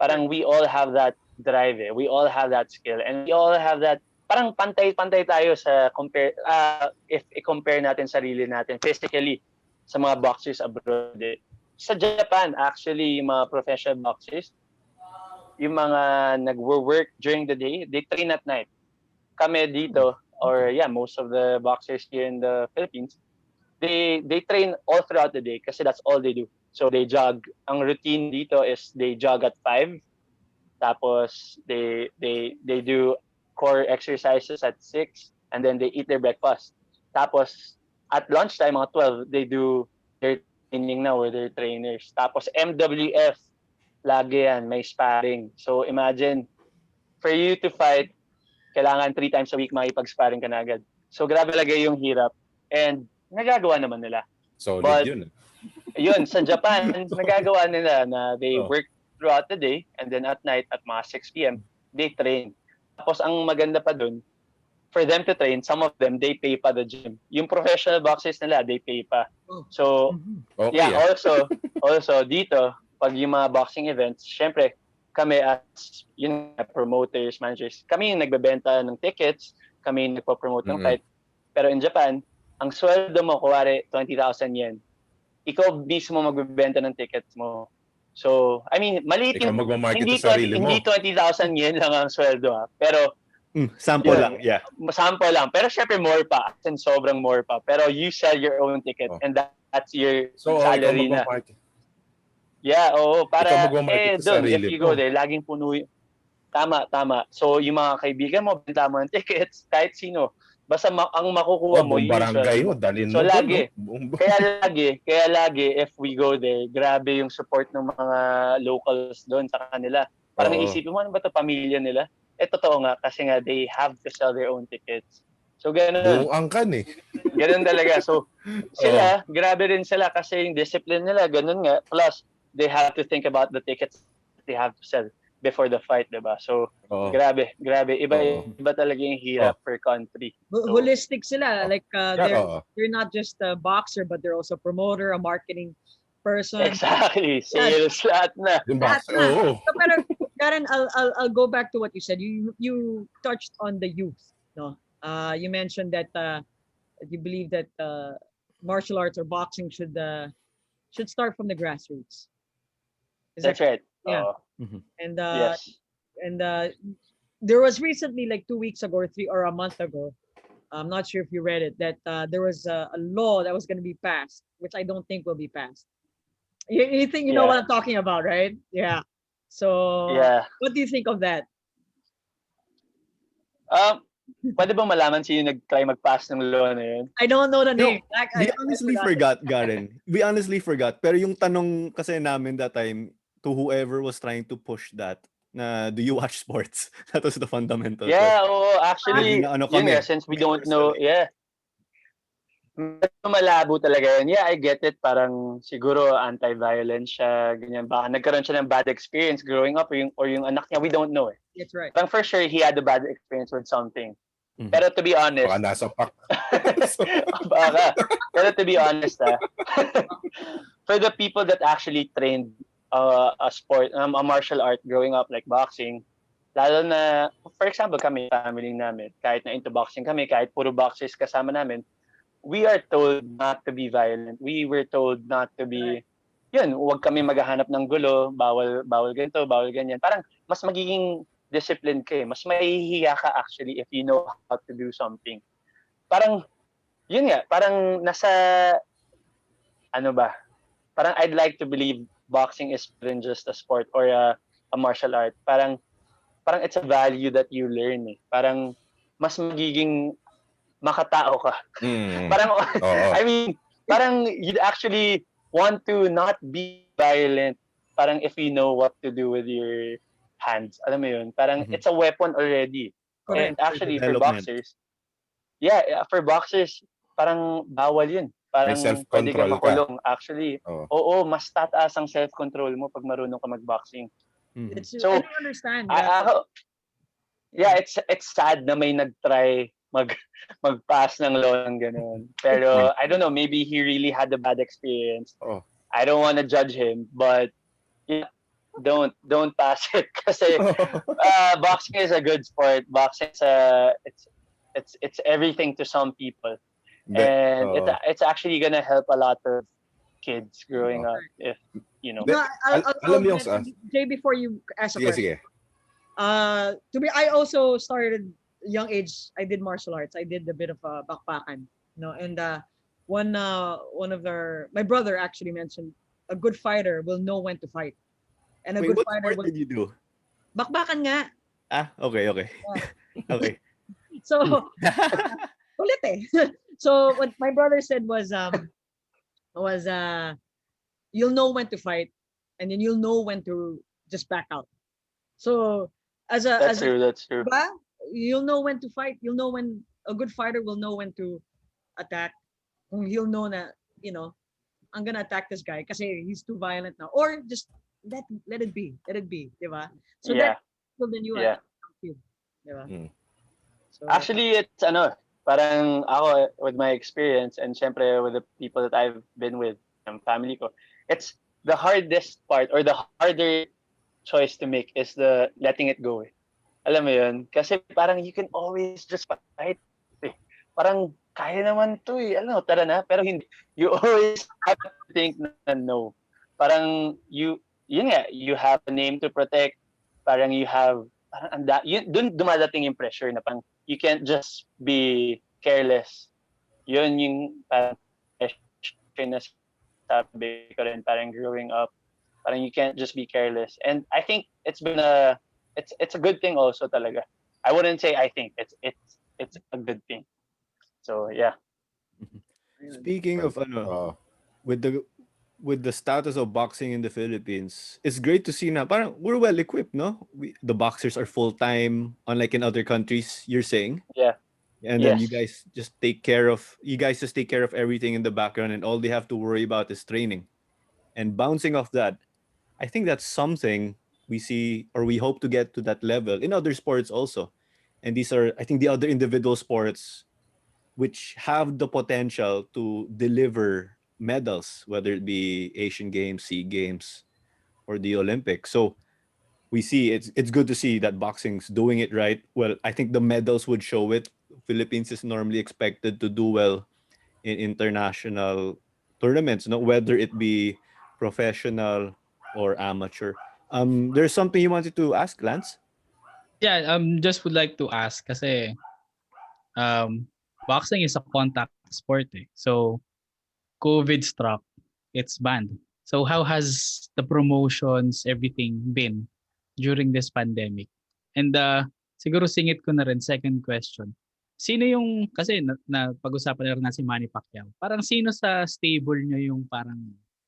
Parang we all have that drive we all have that skill, and we all have that, parang pantay-pantay tayo sa if i-compare natin sarili natin physically sa mga boxers abroad. Sa Japan, actually, yung mga professional boxers, yung mga nag-work during the day, they train at night. Kami dito, or most of the boxers here in the Philippines, they train all throughout the day kasi that's all they do. So they jog. Ang routine dito is they jog at 5. Tapos they do core exercises at 6, and then they eat their breakfast. Tapos at lunchtime, mga 12, they do their training na with their trainers. Tapos MWF, lagi yan, may sparring. So imagine, for you to fight, kailangan 3 times a week makipag-sparring ka na agad. So grabe lagay yung hirap. And nagagawa naman nila. Solid but yun. Yun, sa Japan, nagagawa nila na they work throughout the day, and then at night, at mga 6 p.m., they train. Tapos ang maganda pa dun, for them to train, some of them, they pay pa the gym. Yung professional boxers nila, they pay pa. So, Okay, yeah, also dito, pag yung mga boxing events, syempre, kami as yun, promoters, managers, kami yung nagbebenta ng tickets, kami yung nagpo-promote ng fight. Pero in Japan, ang sweldo mo, kuwari, 20,000 yen. Ikaw mismo magbebenta ng tickets mo. So, I mean, maliit Ikaw yung, magmamarket sa sarili mo. hindi 20,000 yen lang ang sweldo ha. Pero, Sample yun, lang, yeah. Sample lang. Pero syempre more pa. And sobrang more pa. Pero you sell your own ticket and that's your So, ikaw salary na. magmamarket. Yeah, oo. Para, Ikaw magmamarket sa doon, if sarili you mo. go there, laging puno yung... Tama. So, yung mga kaibigan mo, benta mo ng tickets, kahit sino. Basta ang makukuha mo, buong yun yung barangay sweldo mo, mo. dalhin So, mo lagi. doon, no? Kaya lagi, if we go there, grabe yung support ng mga locals doon sa kanila. Parang isipin mo, ano ba ito, pamilya nila? Totoo nga, kasi nga, they have to sell their own tickets. So, ganun. Buong angkan eh. Ganun talaga. So, sila, grabe rin sila kasi yung discipline nila, ganun nga. Plus, they have to think about the tickets they have to sell before the fight, diba? So, grabe. Iba talaga yung hirap per country. So, Holistic sila. Like, they're not just a boxer, but they're also a promoter, a marketing person. Exactly. Sales, lahat na. So, pero, Karen, I'll go back to what you said. You touched on the youth, no? You mentioned that you believe that martial arts or boxing should start from the grassroots. That's right. Yeah. And yes. And there was recently, like 2 weeks ago or a month ago, I'm not sure if you read it, that there was a law that was going to be passed, which I don't think will be passed. You think you know what I'm talking about, right? Yeah. So, what do you think of that? Pwede ba malaman sino nag-try mag-pass ng law na yun? I don't know the name. We honestly forgot, Garren. We honestly forgot. Pero yung tanong kasi namin that time to whoever was trying to push that, na do you watch sports? That was the fundamental question. Actually, since we don't know, malabo talaga yun. Yeah, I get it. Parang siguro anti-violence siya, ganyan. Baka nagkaroon siya ng bad experience growing up or yung anak niya, we don't know eh. That's right. Parang for sure, he had a bad experience with something. Pero to be honest, baka nasa pak. Pero to be honest, for the people that actually trained a sport, a martial art growing up like boxing, lalo na, for example, kami, family namin, kahit na into boxing kami, kahit puro boxers kasama namin, we are told not to be violent. We were told not to be, huwag kami maghahanap ng gulo, bawal ganito, bawal ganyan. Parang mas magiging disciplined ka eh. Mas mahihiya ka actually if you know how to do something. Parang, parang nasa, parang I'd like to believe boxing is more than just a sport or a martial art. Parang it's a value that you learn eh. Parang mas magiging makatao ka. Parang, I mean, parang you'd actually want to not be violent. Parang if you know what to do with your hands. Alam mo yun? Parang it's a weapon already. And actually, for boxers, for boxers, parang bawal yun. Parang pwede kang makulong. Actually, mas tataas ang self-control mo pag marunong ka mag-boxing. So, I understand. It's sad na may nag-try mag-pass ng law ng ganun. Pero, I don't know, maybe he really had a bad experience. I don't want to judge him, but don't pass it kasi boxing is a good sport. Boxing is it's everything to some people, and it's actually gonna help a lot of kids growing up if you know. Jay, before you ask a question. Sige. I also started young age. I did martial arts. I did a bit of bakbakan, and one of my brother actually mentioned a good fighter will know when to fight. And Wait, what sport did you do? Bakbakan nga. Okay. Okay. So, ulit eh. So, what my brother said was you'll know when to fight, and then you'll know when to just back out. So, that's true. Diba? You'll know when to fight. You'll know when a good fighter will know when to attack. He'll know na, I'm gonna attack this guy kasi he's too violent now, or just let it be, diba? So that then you Di ba? Mm. So, Actually, it's parang ako with my experience and syempre with the people that I've been with, family ko, it's the hardest part or the harder choice to make is the letting it go. Alam mo yun? Kasi parang you can always just fight. Eh. Parang kaya naman to eh. Alam mo, tara na. Pero hindi. You always have to think na no. Parang yun nga, you have a name to protect. Parang you have, dun dumadating yung pressure na parang you can't just be careless. Yun yung parang pressure na sabi ko rin, parang growing up. Parang you can't just be careless. And I think it's a good thing also talaga. I wouldn't say I think it's a good thing. So yeah. ayun. Speaking Well, of with the status of boxing in the Philippines, it's great to see na parang we're well equipped, no? The boxers are full time, unlike in other countries. You're saying, Yeah. and then Yes. you guys just take care of everything in the background, and all they have to worry about is training. And bouncing off that, I think that's something we see or we hope to get to that level in other sports also. And these are, I think, the other individual sports which have the potential to deliver medals, whether it be Asian Games, SEA Games, or the Olympics. So we see it's good to see that boxing's doing it right. Well, I think the medals would show it. Philippines is normally expected to do well in international tournaments, no, whether it be professional or amateur. There's something you wanted to ask, Lance? Yeah, just would like to ask kasi boxing is a contact sport eh. So COVID struck, it's banned. So how has the promotions, everything been during this pandemic? And siguro singit ko na rin, second question. Sino yung, kasi pag-usapan na rin na si Manny Pacquiao, parang sino sa stable nyo yung parang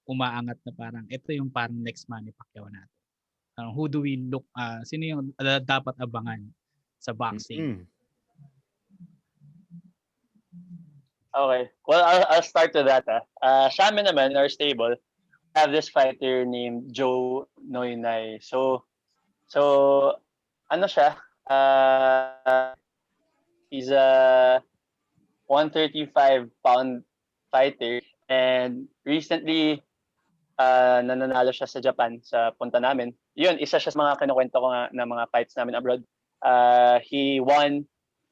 umaangat na parang ito yung parang next Manny Pacquiao natin? Who do we look, sino yung dapat abangan sa boxing? Mm-hmm. Okay. Well, I'll start with that. Sa amin naman, our stable, we have this fighter named Joe Noynay. So ano siya? He's a 135-pound fighter, and recently nananalo siya sa Japan sa punta namin. Yun, isa siya sa mga kinukwento ko nga na mga fights namin abroad. He won.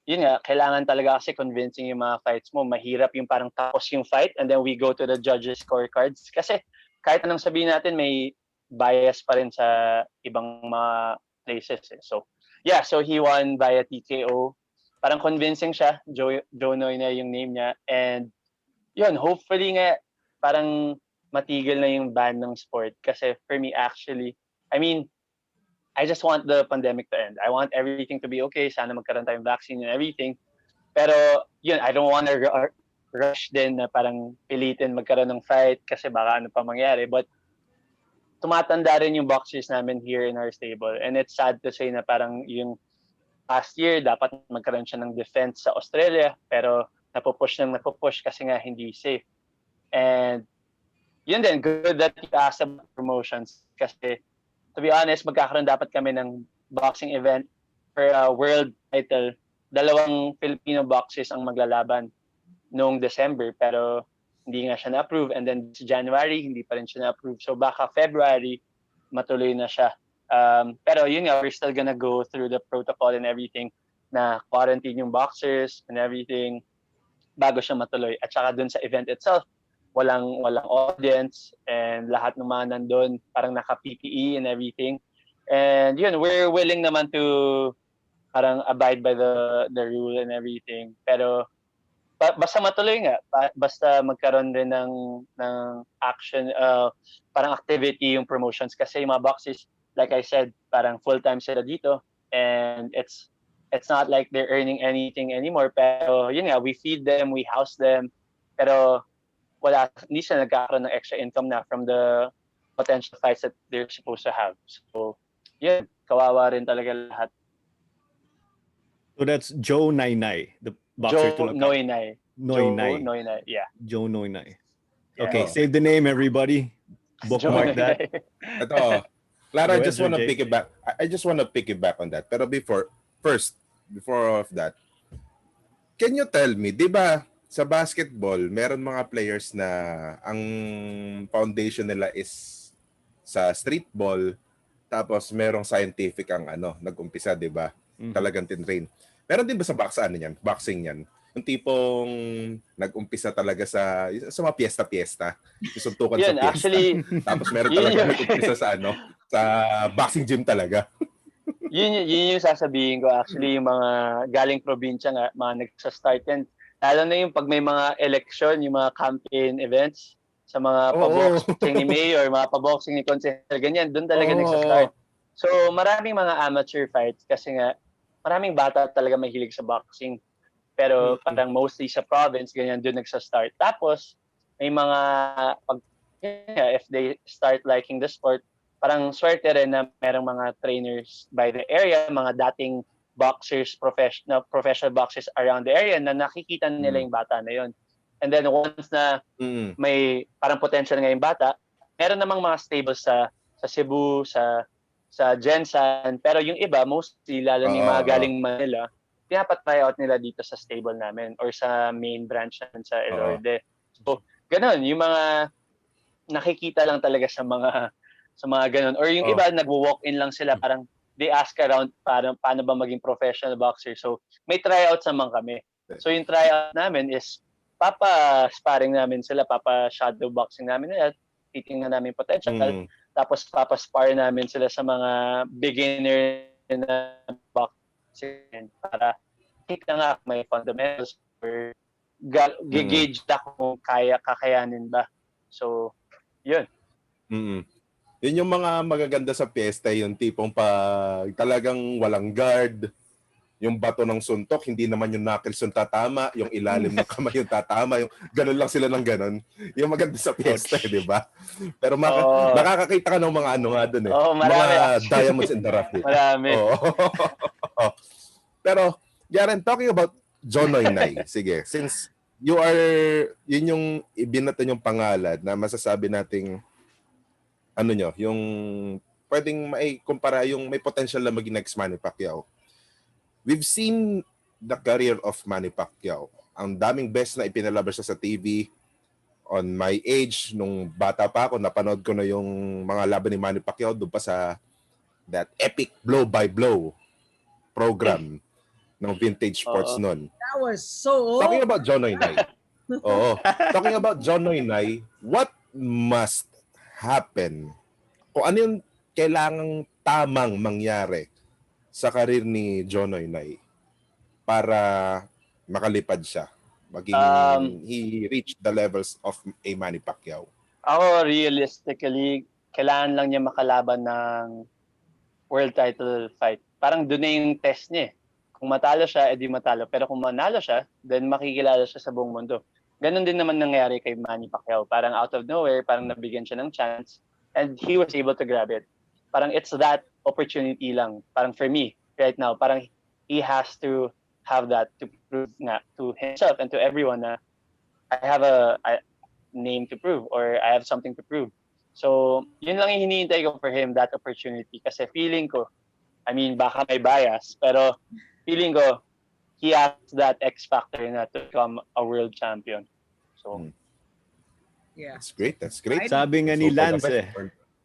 Yun nga, kailangan talaga kasi convincing yung mga fights mo. Mahirap yung parang tapos yung fight and then we go to the judges scorecards. Kasi kahit anong sabihin natin, may bias pa rin sa ibang mga places. Eh. So, yeah, so he won via TKO. Parang convincing siya. Joe Noy na yung name niya. And yun, hopefully nga, parang matigil na yung ban ng sport. Kasi for me, actually, I mean, I just want the pandemic to end. I want everything to be okay. Sana magkaroon tayong vaccine and everything. Pero, yun, I don't want to rush din na parang pilitin magkaroon ng fight kasi baka ano pa mangyari. But, tumatanda rin yung boxers namin here in our stable. And it's sad to say na parang yung past year, dapat magkaroon siya ng defense sa Australia. Pero, napupush kasi nga hindi safe. And, yun din, good that you asked about promotions kasi to be honest, magkakaroon dapat kami ng boxing event for a world title. Dalawang Filipino boxers ang maglalaban noong December pero hindi nga siya na-approve and then January hindi pa rin siya na-approve. So baka February matuloy na siya. Pero yun nga, we're still gonna go through the protocol and everything na quarantine yung boxers and everything bago siya matuloy. At saka dun sa event itself, walang audience and lahat ng mga nandun parang naka-PPE and everything. And yun, we're willing naman to parang abide by the rule and everything. Pero basta matuloy nga, basta magkaroon din ng action, parang activity yung promotions kasi yung mga boxers, like I said, parang full-time sila dito and it's not like they're earning anything anymore. Pero yun nga, we feed them, we house them. Pero hindi sila nagkakaroon ng extra income na from the potential fights that they're supposed to have. So, yun, kawawa rin talaga lahat. So that's Joe Nainay, the boxer to Joe look Noynay. Noynay. Joe Noynay, yeah. Joe Noynay. Yeah. Okay, save the name, everybody. Joe Bookmark that. Noynay. Ito, Claro, Go I ahead, just Sir want to Jay. piggyback. I just want to piggyback on that. Pero first, before of that, can you tell me, di ba, sa basketball, meron mga players na ang foundation nila is sa street ball, tapos merong scientific ang nag-umpisa, di ba? Talagang tinrain. Meron din ba sa boxing yan? Yung tipong nag-umpisa talaga sa mga piyesta-piyesta. Suntukan sa Yun, piyesta. actually, Tapos meron yun talaga yung, nag-umpisa sa boxing gym talaga. yun yung sasabihin ko. Actually, yung mga galing probinsya nga, mga nagsa-start yan. Lalo na yung pag may mga election, yung mga campaign events, sa mga Oo. paboxing ni Mayor, mga paboxing ni Consejero, ganyan, doon talaga Oo. nagsa-start. So, maraming mga amateur fights kasi nga, maraming bata talaga mahilig sa boxing. Pero parang mostly sa province, ganyan, doon nagsa-start. Tapos, may mga, if they start liking the sport, parang swerte rin na merong mga trainers by the area, mga dating boxers, professional boxers around the area na nakikita nila yung bata na yun. And then once na may parang potential nga yung bata, meron namang mga stables sa Cebu, sa Jensen, pero yung iba, mostly, lalo na yung mga galing Manila, pinapat-try out nila dito sa stable namin or sa main branch namin sa Elorde. So, ganun, yung mga nakikita lang talaga sa mga ganun. Or yung iba, nagwo-walk-in lang sila, parang they ask around paano ba maging professional boxer. So, may tryouts naman kami. So, yung tryout namin is papa-sparring namin sila, papa-shadow boxing namin nila, titingnan namin potential. Tapos papa-spar namin sila sa mga beginner na boxing para kita nga may fundamentals or gauge na kung kakayanin ba. So, yun. Yun yung mga magaganda sa piyesta, yung tipong talagang walang guard, yung bato ng suntok, hindi naman yung knuckles yung tatama, yung ilalim ng kamay yung tatama, yung ganun lang sila ng ganun. Yung maganda sa piyesta, di ba? Pero nakakakita ka ng mga nga dun eh. Marami, mga actually. diamonds in the rough. Marami. Pero, Garren, talking about Jonoy Nay, sige, since yun yung ibinato yung pangalan na masasabi nating yung pwedeng kumpara yung may potential na maging next Manny Pacquiao. We've seen the career of Manny Pacquiao. Ang daming best na ipinalabas sa TV. On my age, nung bata pa ako, napanood ko na yung mga laban ni Manny Pacquiao doon pa sa that epic blow-by-blow program ng Vintage Sports noon. That was so Talking about John Noynay. Talking about John Noynay, what must happen? Kung ano yung kailangang tamang mangyari sa karir ni John Noynay para makalipad siya, he reached the levels of a Manny Pacquiao? Ako, realistically, kailangan lang niya makalaban ng world title fight. Parang doon na yung test niya. Kung matalo siya, edi matalo. Pero kung manalo siya, then makikilala siya sa buong mundo. Ganon din naman nangyari kay Manny Pacquiao. Parang out of nowhere, parang nabigyan siya ng chance and he was able to grab it. Parang it's that opportunity lang. Parang for me, right now, parang he has to have that to prove nga to himself and to everyone na I have a name to prove or I have something to prove. So, yun lang yung hinihintay ko for him, that opportunity. Kasi feeling ko, I mean, baka may bias, pero feeling ko, he has that X factor na to become a world champion. So, yeah. That's great. Sabi nga ni Lance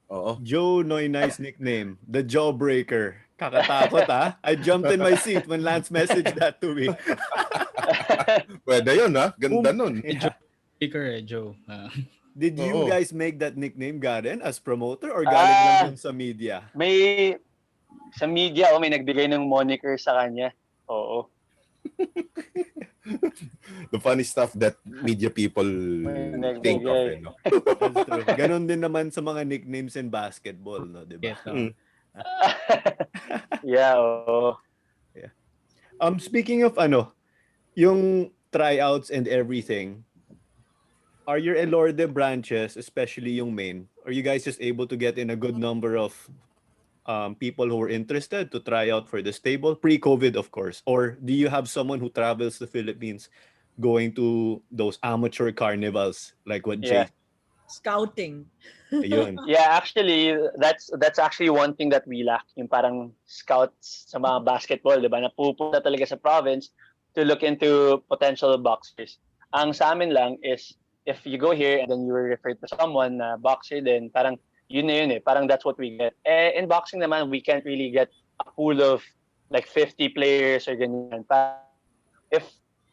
Oo. Joe Noynay's nickname, the Jawbreaker. Kakatakot I jumped in my seat when Lance messaged that to me. Pwede yun Ganda nun. Yeah. Joe. Did you guys make that nickname, Garren, as promoter or galing lang yun sa media? Sa media, may nagbigay ng moniker sa kanya. Oo. The funny stuff that media people think of. That's true. Ganon din naman sa mga nicknames in basketball, no? Diba? Yeah, oo. Yeah. Speaking of yung tryouts and everything, are your Elorde branches, especially yung main, are you guys just able to get in a good number of people who are interested to try out for the stable pre-COVID, of course? Or do you have someone who travels the Philippines going to those amateur carnivals like what Jay? Scouting. Ayun. Yeah, actually, that's actually one thing that we lack, yung parang scouts sa mga basketball, 'di ba? Napupunta talaga sa province to look into potential boxers. Ang sa amin lang is if you go here and then you were referred to someone na boxer, then parang yun eh. Parang that's what we get. Eh, in boxing naman, we can't really get a pool of like 50 players or ganyan. If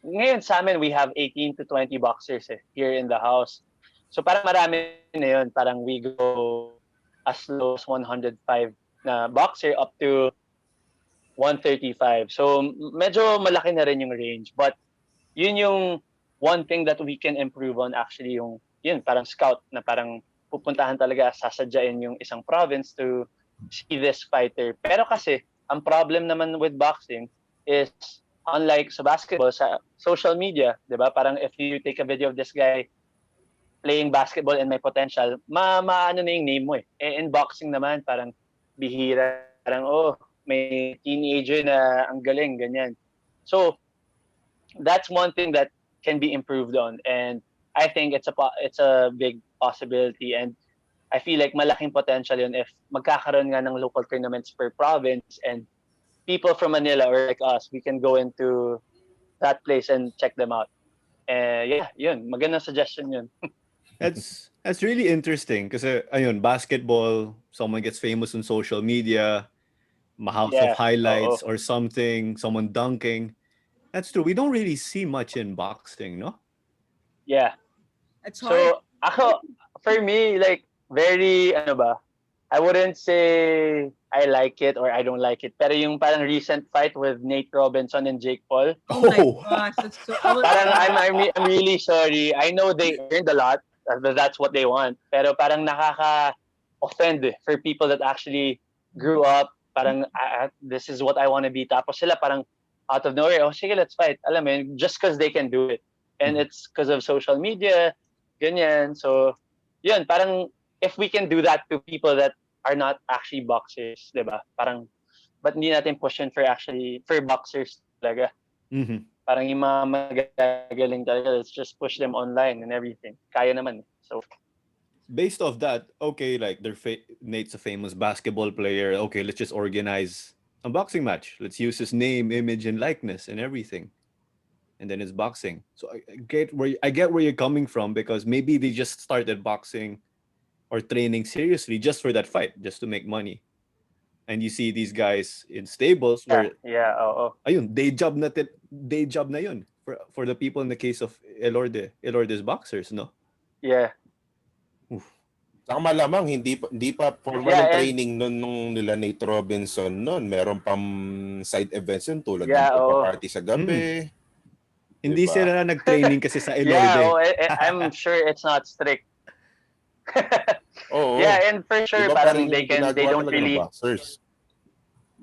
ngayon sa amin, we have 18 to 20 boxers here in the house. So parang marami na yun. Parang we go as low as 105 na boxer up to 135. So medyo malaki na rin yung range. But yun yung one thing that we can improve on actually yung yun parang scout na parang pupuntahan talaga sasadyain yung isang province to see this fighter. Pero kasi ang problem naman with boxing is unlike sa basketball sa social media, 'di ba? Parang if you take a video of this guy playing basketball and may potential, maano na yung name mo eh. In boxing naman parang bihira, parang may teenager na ang galing ganyan. So that's one thing that can be improved on, and I think it's a big possibility, and I feel like malaking potential yun if magkakaroon nga ng local tournaments per province, and people from Manila or like us, we can go into that place and check them out. Yeah, yun, magandang suggestion yun. That's really interesting kasi ayun, basketball, someone gets famous on social media, house of Yeah, highlights oo. or something, someone dunking. That's true. We don't really see much in boxing, no? Yeah. It's hard. So, for me, like, very, I wouldn't say I like it or I don't like it. Pero yung parang recent fight with Nate Robinson and Jake Paul, Oh my gosh, that's so. parang I'm really sorry. I know they earned a lot. That's what they want. Pero parang nakaka-offend for people that actually grew up. Parang, this is what I want to be. Tapos sila parang out of nowhere, sige, let's fight. Alam mo yun, just because they can do it. And it's because of social media, ganyan. So, yun, parang if we can do that to people that are not actually boxers, di ba? Parang, ba't hindi natin push yun for boxers talaga? Mm-hmm. Parang yung mga magagaling talaga, let's just push them online and everything. Kaya naman. So, based off that, okay, like Nate's a famous basketball player. Okay, let's just organize a boxing match. Let's use his name, image, and likeness and everything. And then it's boxing. So I get where you're coming from, because maybe they just started boxing or training seriously just for that fight, just to make money. And you see these guys in stables where ayun, day job na yun for the people in the case of Elorde's boxers, no? yeah. Saka malamang hindi pa formal Yeah, yung training nung nila Nate Robinson noon. Meron pang side events yun tulad ng party sa gabi. Hindi Diba? sila nag-training kasi sa Elorde. I'm sure it's not strict. Oo. Yeah, and for sure, Iba pa parang rin yung they don't talaga ng really boxers.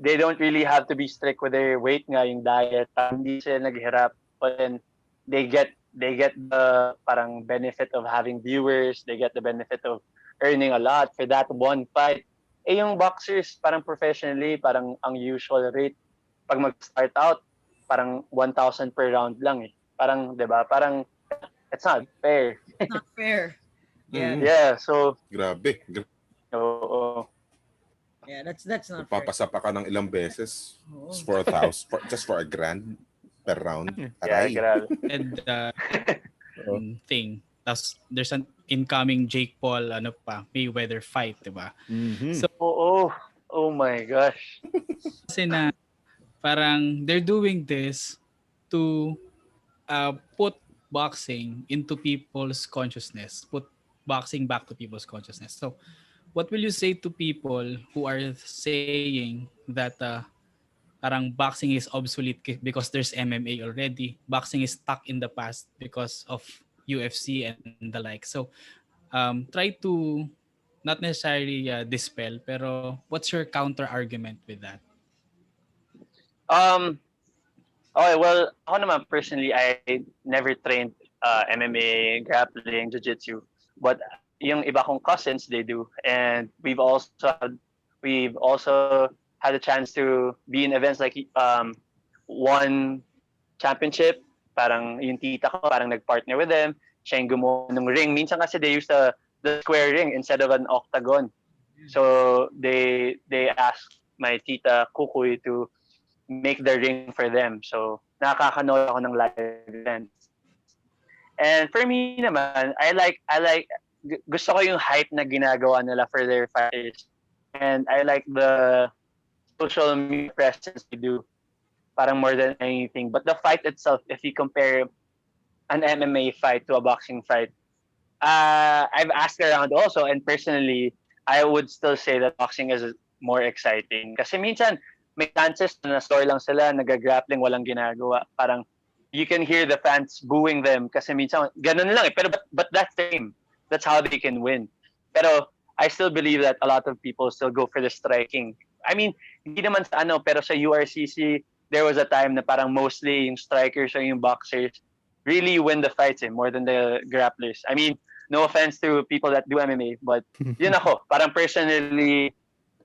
they don't really have to be strict with their weight nga, yung diet. Parang hindi sila naghirap, but then they get the parang benefit of having viewers, they get the benefit of earning a lot for that one fight. Eh yung boxers, parang professionally, parang ang usual rate pag mag-start out, parang 1,000 per round lang eh. Parang, 'di ba? Parang it's not fair. It's not fair. Yeah. Yeah, so Grabe. oo. Yeah, that's not fair. Papasa pa ka ng ilang beses. Oo. Just for just for a grand per round. Yeah, Aray. grabe. And thing. Tapos there's an incoming Jake Paul Mayweather fight, 'di ba? Mm-hmm. So Oh my gosh. kasi na parang they're doing this to put boxing into people's consciousness, put boxing back to people's consciousness. So what will you say to people who are saying that parang boxing is obsolete because there's MMA already? Boxing is stuck in the past because of UFC and the like. So try to not necessarily dispel, pero what's your counter argument with that? Okay, well, ako naman personally, I never trained MMA, grappling, jiu-jitsu. But yung iba kong cousins, they do. And we've also had a chance to be in events like one championship. Parang yung tita ko, parang nag-partner with them. Siya yung gumawa ng ring. Minsan kasi they used to the square ring instead of an octagon. So they asked my tita Kukoy to make the ring for them. So nakakanood ako ng live events. And for me naman, gusto ko yung hype na ginagawa nila for their fighters. And I like the social media presence they do, parang more than anything. But the fight itself, if you compare an MMA fight to a boxing fight, I've asked around also, and personally, I would still say that boxing is more exciting. Kasi minsan, may chances na store lang sila, nagagrappling, walang ginagawa. Parang, you can hear the fans booing them kasi minsan, ganun lang eh. Pero, but that's the game. That's how they can win. Pero, I still believe that a lot of people still go for the striking. I mean, hindi naman sa ano, pero sa URCC, there was a time na parang mostly yung strikers or yung boxers really win the fights more than the grapplers. I mean, no offense to people that do MMA, but yun ako, parang personally,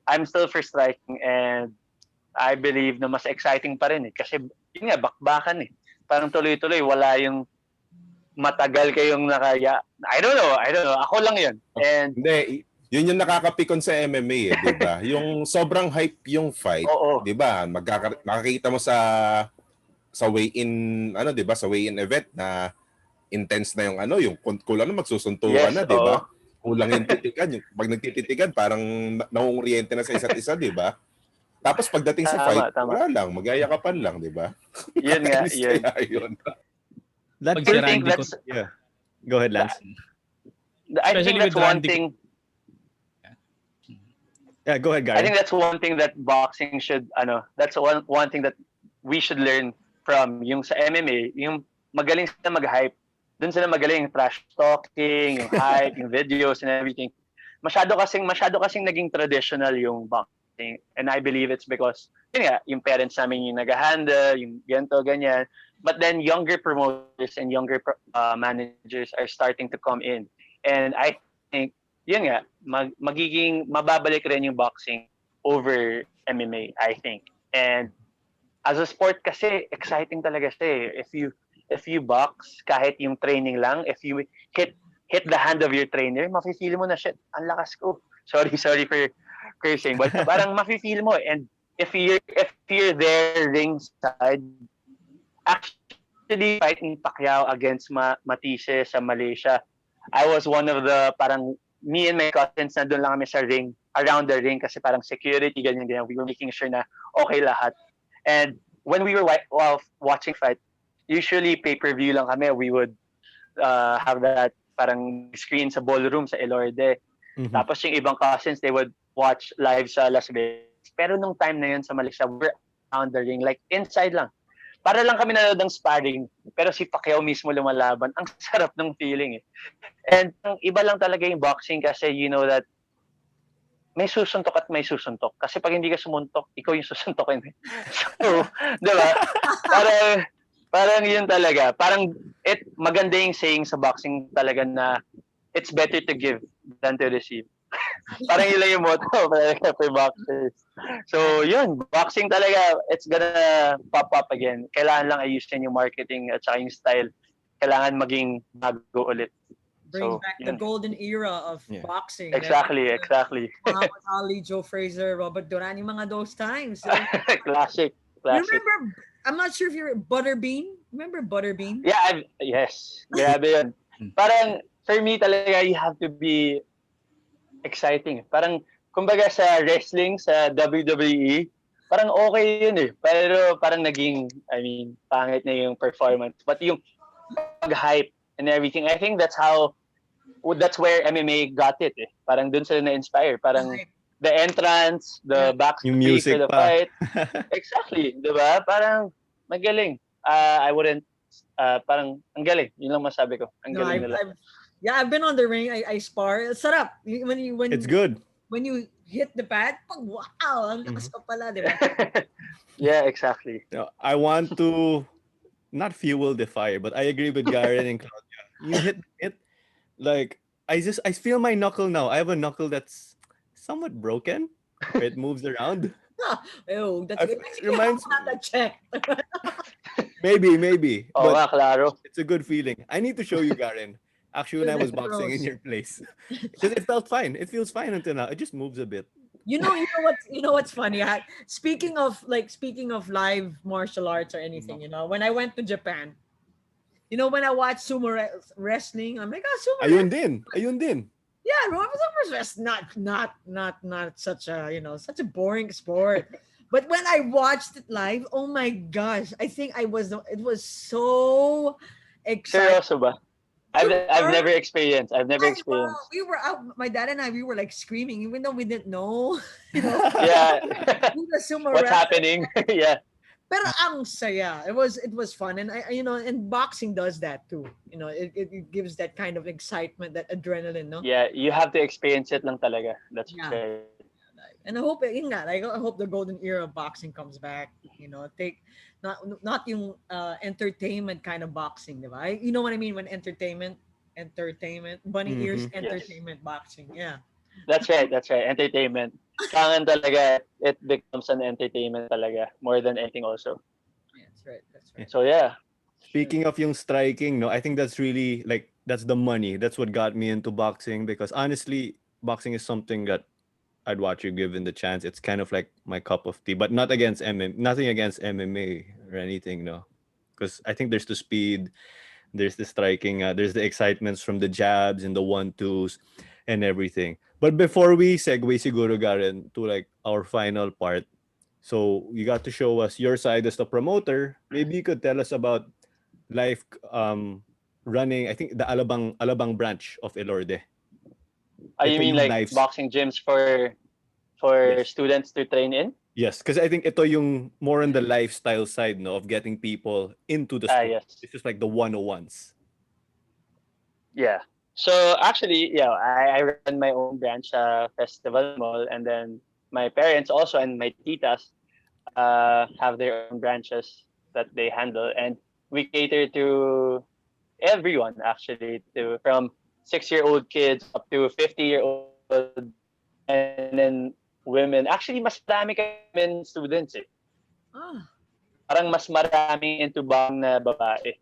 I'm still for striking and I believe na mas exciting pa rin eh. Kasi yun nga, bakbakan eh. Parang tuloy-tuloy, wala yung matagal kayong nakaya. I don't know. Ako lang yun. And Hindi, yun yung nakakapikon sa MMA eh, di ba? Yung sobrang hype yung fight, Oo. di ba? Makakita mo sa weigh-in, ano, di ba? Sa weigh-in event na intense na yung ano, yung kulang na magsusuntukan Yes, na, di ba? Kulang yung titigan. Yung, pag nagtititigan, parang nauungriyente na sa isa't isa, di ba? Tapos pagdating sa fight, wala lang, magyayakapan lang, di ba? Yun nga, Nakakainis yun. kaya yun. That, Pag si I think Randy that's yeah. Go ahead, Lance. I think Especially that's with one Randy. thing. Yeah, go ahead, I Garren. think that's one thing that boxing should that's one thing that we should learn from yung sa MMA, yung magaling sila mag-hype. Doon sila magaling trash talking, yung hype, yung videos and everything. Masyado kasing naging traditional yung boxing. And I believe it's because yun nga, yung parents namin yung nag-handle, yung ganito, ganyan. But then younger promoters and younger managers are starting to come in. And I think yun nga, magiging mababalik rin yung boxing over MMA, I think. And as a sport kasi, exciting talaga siya eh. If you box, kahit yung training lang, if you hit the hand of your trainer, mafe-feel mo na, shit, ang lakas ko. Sorry for cursing, but parang mafe-feel mo. And if you're there ringside, actually fighting Pacquiao against Matisse sa Malaysia, I was one of the parang me and my cousins nandun lang kami sa ring, around the ring kasi parang security, ganyan. We were making sure na okay lahat. And when we were watching fight, usually pay-per-view lang kami. We would have that parang screen sa ballroom sa Elorde. Mhm. Tapos yung ibang cousins, they would watch live sa Las Vegas. Pero nung time na yun sa Malaysia, we're around the ring, like inside lang. Para lang kami nanood ng sparring, pero si Pacquiao mismo lumalaban. Ang sarap ng feeling eh. And ang iba lang talaga yung boxing kasi you know that may susuntok at may susuntok. Kasi pag hindi ka sumuntok, ikaw yung susuntokin. So, di ba? Parang yun talaga. Parang maganda yung saying sa boxing talaga na it's better to give than to receive. Parang yun lang yung motto for boxers. So, yun. Boxing talaga, it's gonna pop up again. Kailangan lang ayusin yung marketing at saka yung style. Kailangan maging bago ulit. Bring So, back the yun. golden era of Yeah. boxing. Exactly. Muhammad Ali, Joe Frazier, Robert Duran, yung mga those times. Classic. You remember, I'm not sure if you're Butterbean. Remember Butterbean? Yeah, yes. Grabe yun. Parang, for me talaga, you have to be exciting. Parang, kumbaga sa wrestling, sa WWE, parang okay yun eh. Pero parang naging, pangit na yung performance. But yung pag-hype and everything, I think that's where MMA got it eh. Parang dun sila na-inspire. Parang the entrance, the Yung backstory music for the pa. fight. Exactly, di ba? Parang magaling. I wouldn't, parang ang galing. Yun lang masabi ko. Ang galing nila. I've been on the ring. I spar. Sarap. When It's good. When you hit the pad, wow, ang lakas ka pala, di ba? Yeah, exactly. I want to not fuel the fire, but I agree with Garren and Claudia. You hit it, like I feel my knuckle now. I have a knuckle that's somewhat broken. It moves around. Oh, that's good. It reminds Not that check. maybe, Oh, but Claro. it's a good feeling. I need to show you, Garren. Actually, when I was That's boxing in gross. your place, because it felt fine. It feels fine until now. It just moves a bit. You know what's funny? Speaking of live martial arts or anything, when I went to Japan, when I watched wrestling, I'm like, sumo Ayun wrestling. din. Ayun din. Yeah, sumo wrestling, not such a such a boring sport. But when I watched it live, oh my gosh, I think it was so exciting. Seryoso ba? You I've were, never experienced. I've never I know, experienced. we were out. My dad and I, we were like screaming, even though we didn't know, you know, Yeah. who the sumo What's wrestler. happening? Yeah. Pero ang saya. It was fun, and and boxing does that too. It gives that kind of excitement, that adrenaline, no? Yeah, you have to experience it lang talaga. That's Yeah. right. And I hope, yun nga, like, I hope the golden era of boxing comes back. Take not yung entertainment kind of boxing, di ba? You know what I mean when entertainment, bunny ears Mm-hmm. Yes. entertainment boxing. Yeah. That's right. That's right. Entertainment. Kailangan talaga it becomes an entertainment talaga more than anything also. Yeah, that's right. That's right. So yeah. Speaking of yung striking, no, I think that's really like that's the money. That's what got me into boxing because honestly, boxing is something that I'd watch you given the chance. It's kind of like my cup of tea, but not against nothing against MMA or anything, no. Because I think there's the speed, there's the striking, there's the excitements from the jabs and the 1-2s and everything. But before we segue siguro Garen to like our final part, so you got to show us your side as the promoter. Maybe you could tell us about life running, I think the Alabang branch of Elorde. You Ito mean yung like lives. boxing gyms for Yes. students to train in? Yes, because I think ito yung more on the lifestyle side, no, of getting people into the sport. Yes. This is like the 101s. Yeah. So actually, yeah, I run my own branch festival mall, and then my parents also and my titas have their own branches that they handle, and we cater to everyone actually, to from 6-year-old kids up to 50-year-old, and then women. Actually, mas marami kami women students eh. Ah, Parang mas maraming into boxing na babae.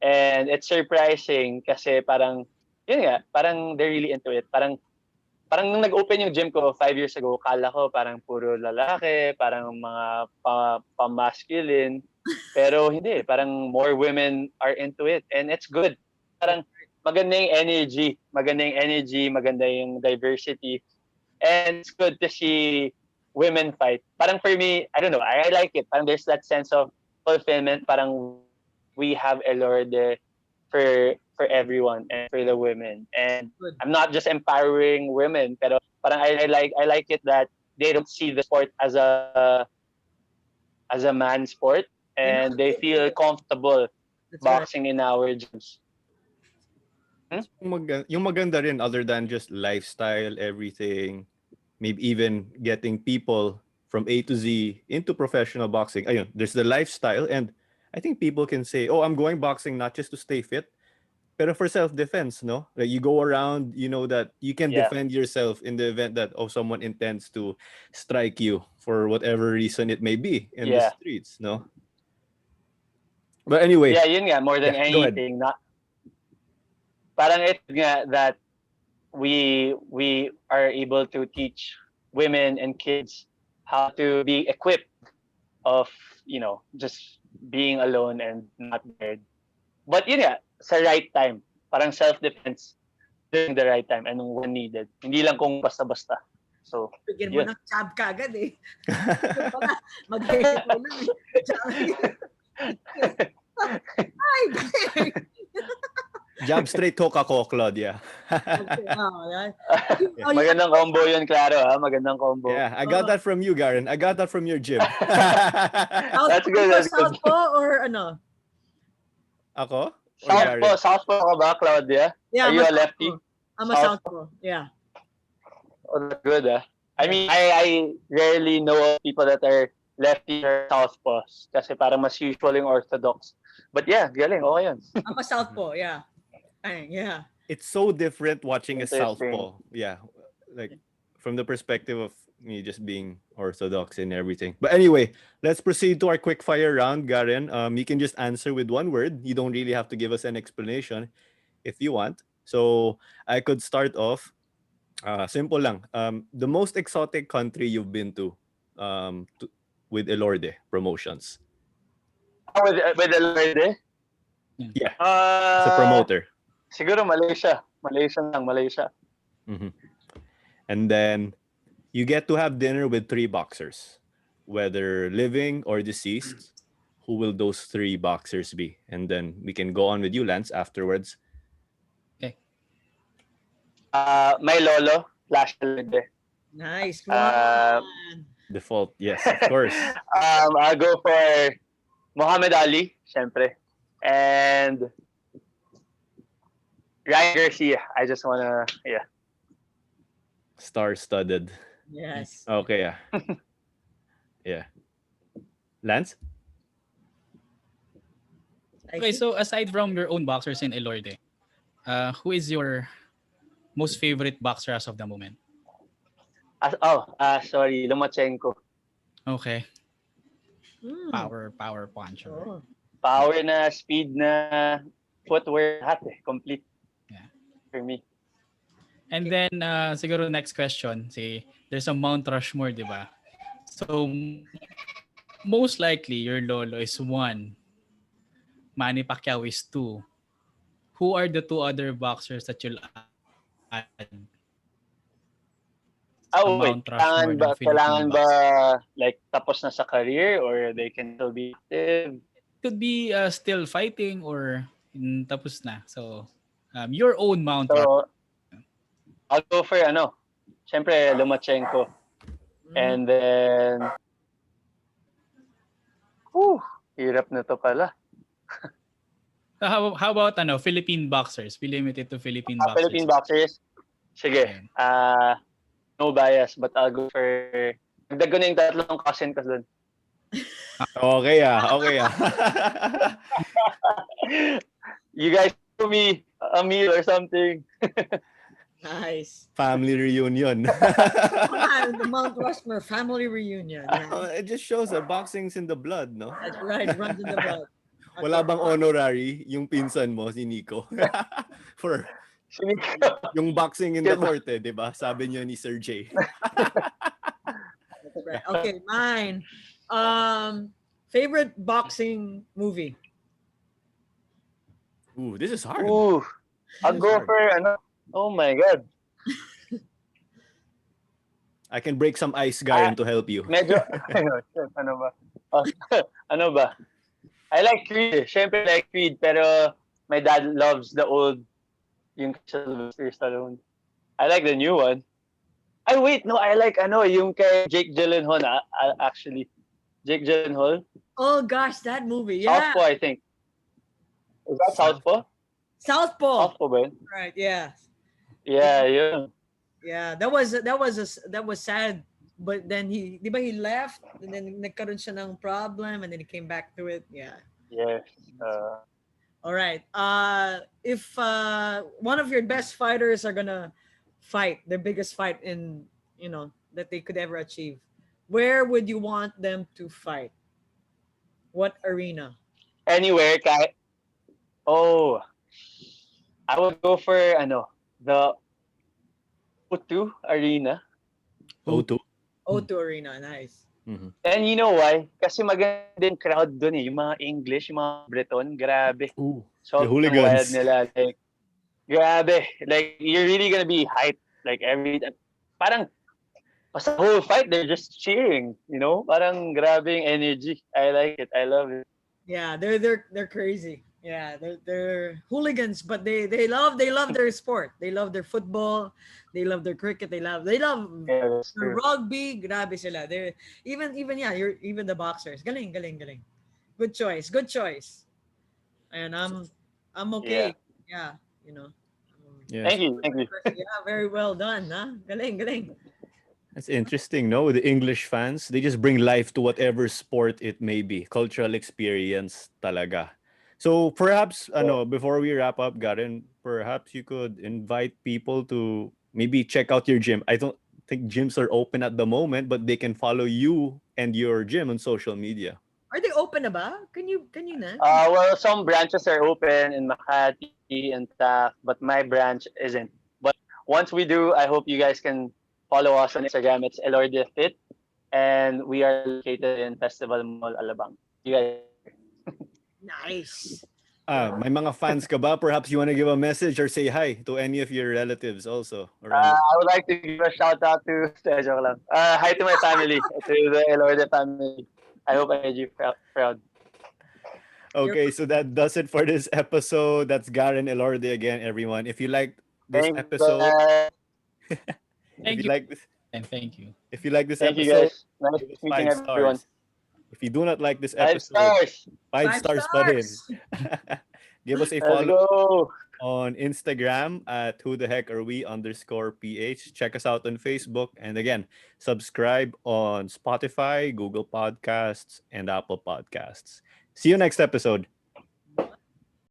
And it's surprising kasi parang, yun nga, parang they're really into it. Parang nung nag-open yung gym ko 5 years ago, kala ko parang puro lalaki, parang mga pa-masculine. Pero hindi, parang more women are into it. And it's good. Parang maganda yung energy, maganda yung diversity. And it's good to see women fight. Parang for me, I don't know, I like it. Parang there's that sense of fulfillment. Parang we have Elorde for everyone and for the women. And good. I'm not just empowering women, pero parang I like it that they don't see the sport as a man sport, They're not and they afraid of feel it. comfortable That's right. boxing in our gyms. Yung maganda rin other than just lifestyle, everything, maybe even getting people from A to Z into professional boxing. Ayun, there's the lifestyle and I think people can say, "Oh, I'm going boxing not just to stay fit, pero for self-defense, no? Like you go around, you know that you can Yeah. defend yourself in the event that someone intends to strike you for whatever reason it may be in the Yeah. streets, no? But anyway, Yeah, yun nga, more than yeah, go ahead. anything, not parang it nga that we are able to teach women and kids how to be equipped of, just being alone and not scared. But yun nga, sa right time. Parang self-defense during the right time and when needed. Hindi lang kung basta-basta. So, Bigyan mo yun. ng jab ka agad eh. Yung pala, mag-hit mo lang eh. Jab. Ay, bang! Jab straight hook ako, Claudia. Okay, yan. Magandang combo yun, Claro. Magandang combo. Yeah, I got that from you, Garren. I got that from your gym. That's good, that's good. Southpaw or ano? Ako? Or Garren? Southpaw ka ba, Claudia? Yeah, Are you a lefty? I'm a southpaw. Yeah. Oh, that's good, I mean, I rarely know of people that are lefty or southpaws kasi parang mas usual yung orthodox. But yeah, galing, okay yun. I'm a southpaw, yeah. Ay, yeah. It's so different watching a Interesting. southpaw. Yeah, like from the perspective of me just being orthodox and everything. But anyway, let's proceed to our quick fire round, Garren. You can just answer with one word. You don't really have to give us an explanation if you want. So I could start off. Simple lang. The most exotic country you've been to with Elorde Promotions. With Elorde? Yeah, as a promoter. Siguro Malaysia. Malaysia. Mhm. And then you get to have dinner with 3 boxers, whether living or deceased. Who will those 3 boxers be? And then we can go on with you, Lance, afterwards. Okay. My lolo, Flash Elorde. Nice Uh, one. Default, yes, of course. I'll go for Muhammad Ali, syempre. And Ryan Garcia. I just wanna, yeah. Star-studded. Yes. Okay, yeah. Yeah. Lance? I Okay, think- so aside from your own boxers in Elorde, who is your most favorite boxer as of the moment? Sorry, Lomachenko. Okay, Hmm. power puncher. Oh. Power na, speed na, footwork, lahat complete. Yeah. For me. And then siguro next question, there's a Mount Rushmore, di ba? So most likely your lolo is 1, Manny Pacquiao is 2. Who are the 2 other boxers that you'll add sa Wait, Mount Rushmore ng Philippine kailangan ba boxing? like tapos na sa career or they can still be active? Could be still fighting or tapos na. So your own Mount Rushmore. So, I'll go for syempre Lomachenko. Hmm. And then, hirap na to pala. How about Philippine boxers? Be limited to Philippine boxers. Philippine boxers? Sige. No bias, but I'll go for... Dagdag ko na yung 3 cousin ko dun. Okay, okay. You guys owe me a meal or something. Nice. Family reunion. The Mount Rushmore family reunion. Yeah. It just shows that boxing's in the blood, no? That's right. Runs in the blood. Wala bang honorary yung pinsan mo, si Nico? For yung boxing in the court, di ba? Sabi niyo ni Sir J. That's right. Okay, mine. Favorite boxing movie? Ooh, this is hard. I'll go for oh my God. I can break some ice, Garren, to help you. Medyo, ano ba? Ano ba? I like Creed. Siyempre I like Creed, pero my dad loves the old, yung Sylvester Stallone. I like the new one. Wait, no, I like yung kay Jake Gyllenhaal, actually. Jake Gyllenhaal. Oh gosh, that movie. Yeah. Southpaw, I think. Is that Southpaw? Southpaw. Southpaw ba yun? Right. Yeah. Yeah, yun. Yeah. That was sad. But then he left and then nagkaroon siya ng problem and then he came back to it. Yeah. Yes. All right. If one of your best fighters are gonna fight their biggest fight in that they could ever achieve, where would you want them to fight? What arena? Anywhere, kahit... Oh, I would go for the O2 Arena. O2. O2 Arena. Nice. Mhm. And you know why? Kasi maganda din crowd dun eh. Yung mga English, yung mga Breton, grabe. Ooh, So, the hooligans. wild nila. Like, grabe. Like, you're really gonna be hyped. Like, parang, basta the whole fight, they're just cheering. Parang grabe yung energy. I like it. I love it. Yeah, they're crazy. Yeah, they're hooligans, but they love their sport. They love their football. They love their cricket. They love Yeah, that's their true. rugby. Grabe sila. They're even even the boxers. Galing. Good choice. And I'm okay. Yeah, Yes. Thank you. Yeah, very well done, huh? Galing. That's interesting, no? With the English fans, they just bring life to whatever sport it may be. Cultural experience talaga. So perhaps, before we wrap up, Garren, perhaps you could invite people to maybe check out your gym. I don't think gyms are open at the moment, but they can follow you and your gym on social media. Are they open na ba? Can you na? Well, some branches are open in Makati, intact, but my branch isn't. But once we do, I hope you guys can follow us on Instagram. It's Elorde Fit, and we are located in Festival Mall, Alabang. You guys. Nice. May mga fans ka ba? Perhaps you want to give a message or say hi to any of your relatives also around. I would like to give a shout out to joke lang. Hi to my family, to the Elorde family. I hope I made you proud. Okay, so that does it for this episode. That's Garren Elorde again, everyone. If you liked this Thank episode, guys. Thank you. And thank you. if you like this Thank you episode, guys. Nice give us meeting 5 everyone. stars. If you do not like this 5 episode, stars. 5 stars pa rin. Give us a Let's follow go. on Instagram at who-the-heck-are-we_ph. Check us out on Facebook. And again, subscribe on Spotify, Google Podcasts, and Apple Podcasts. See you next episode.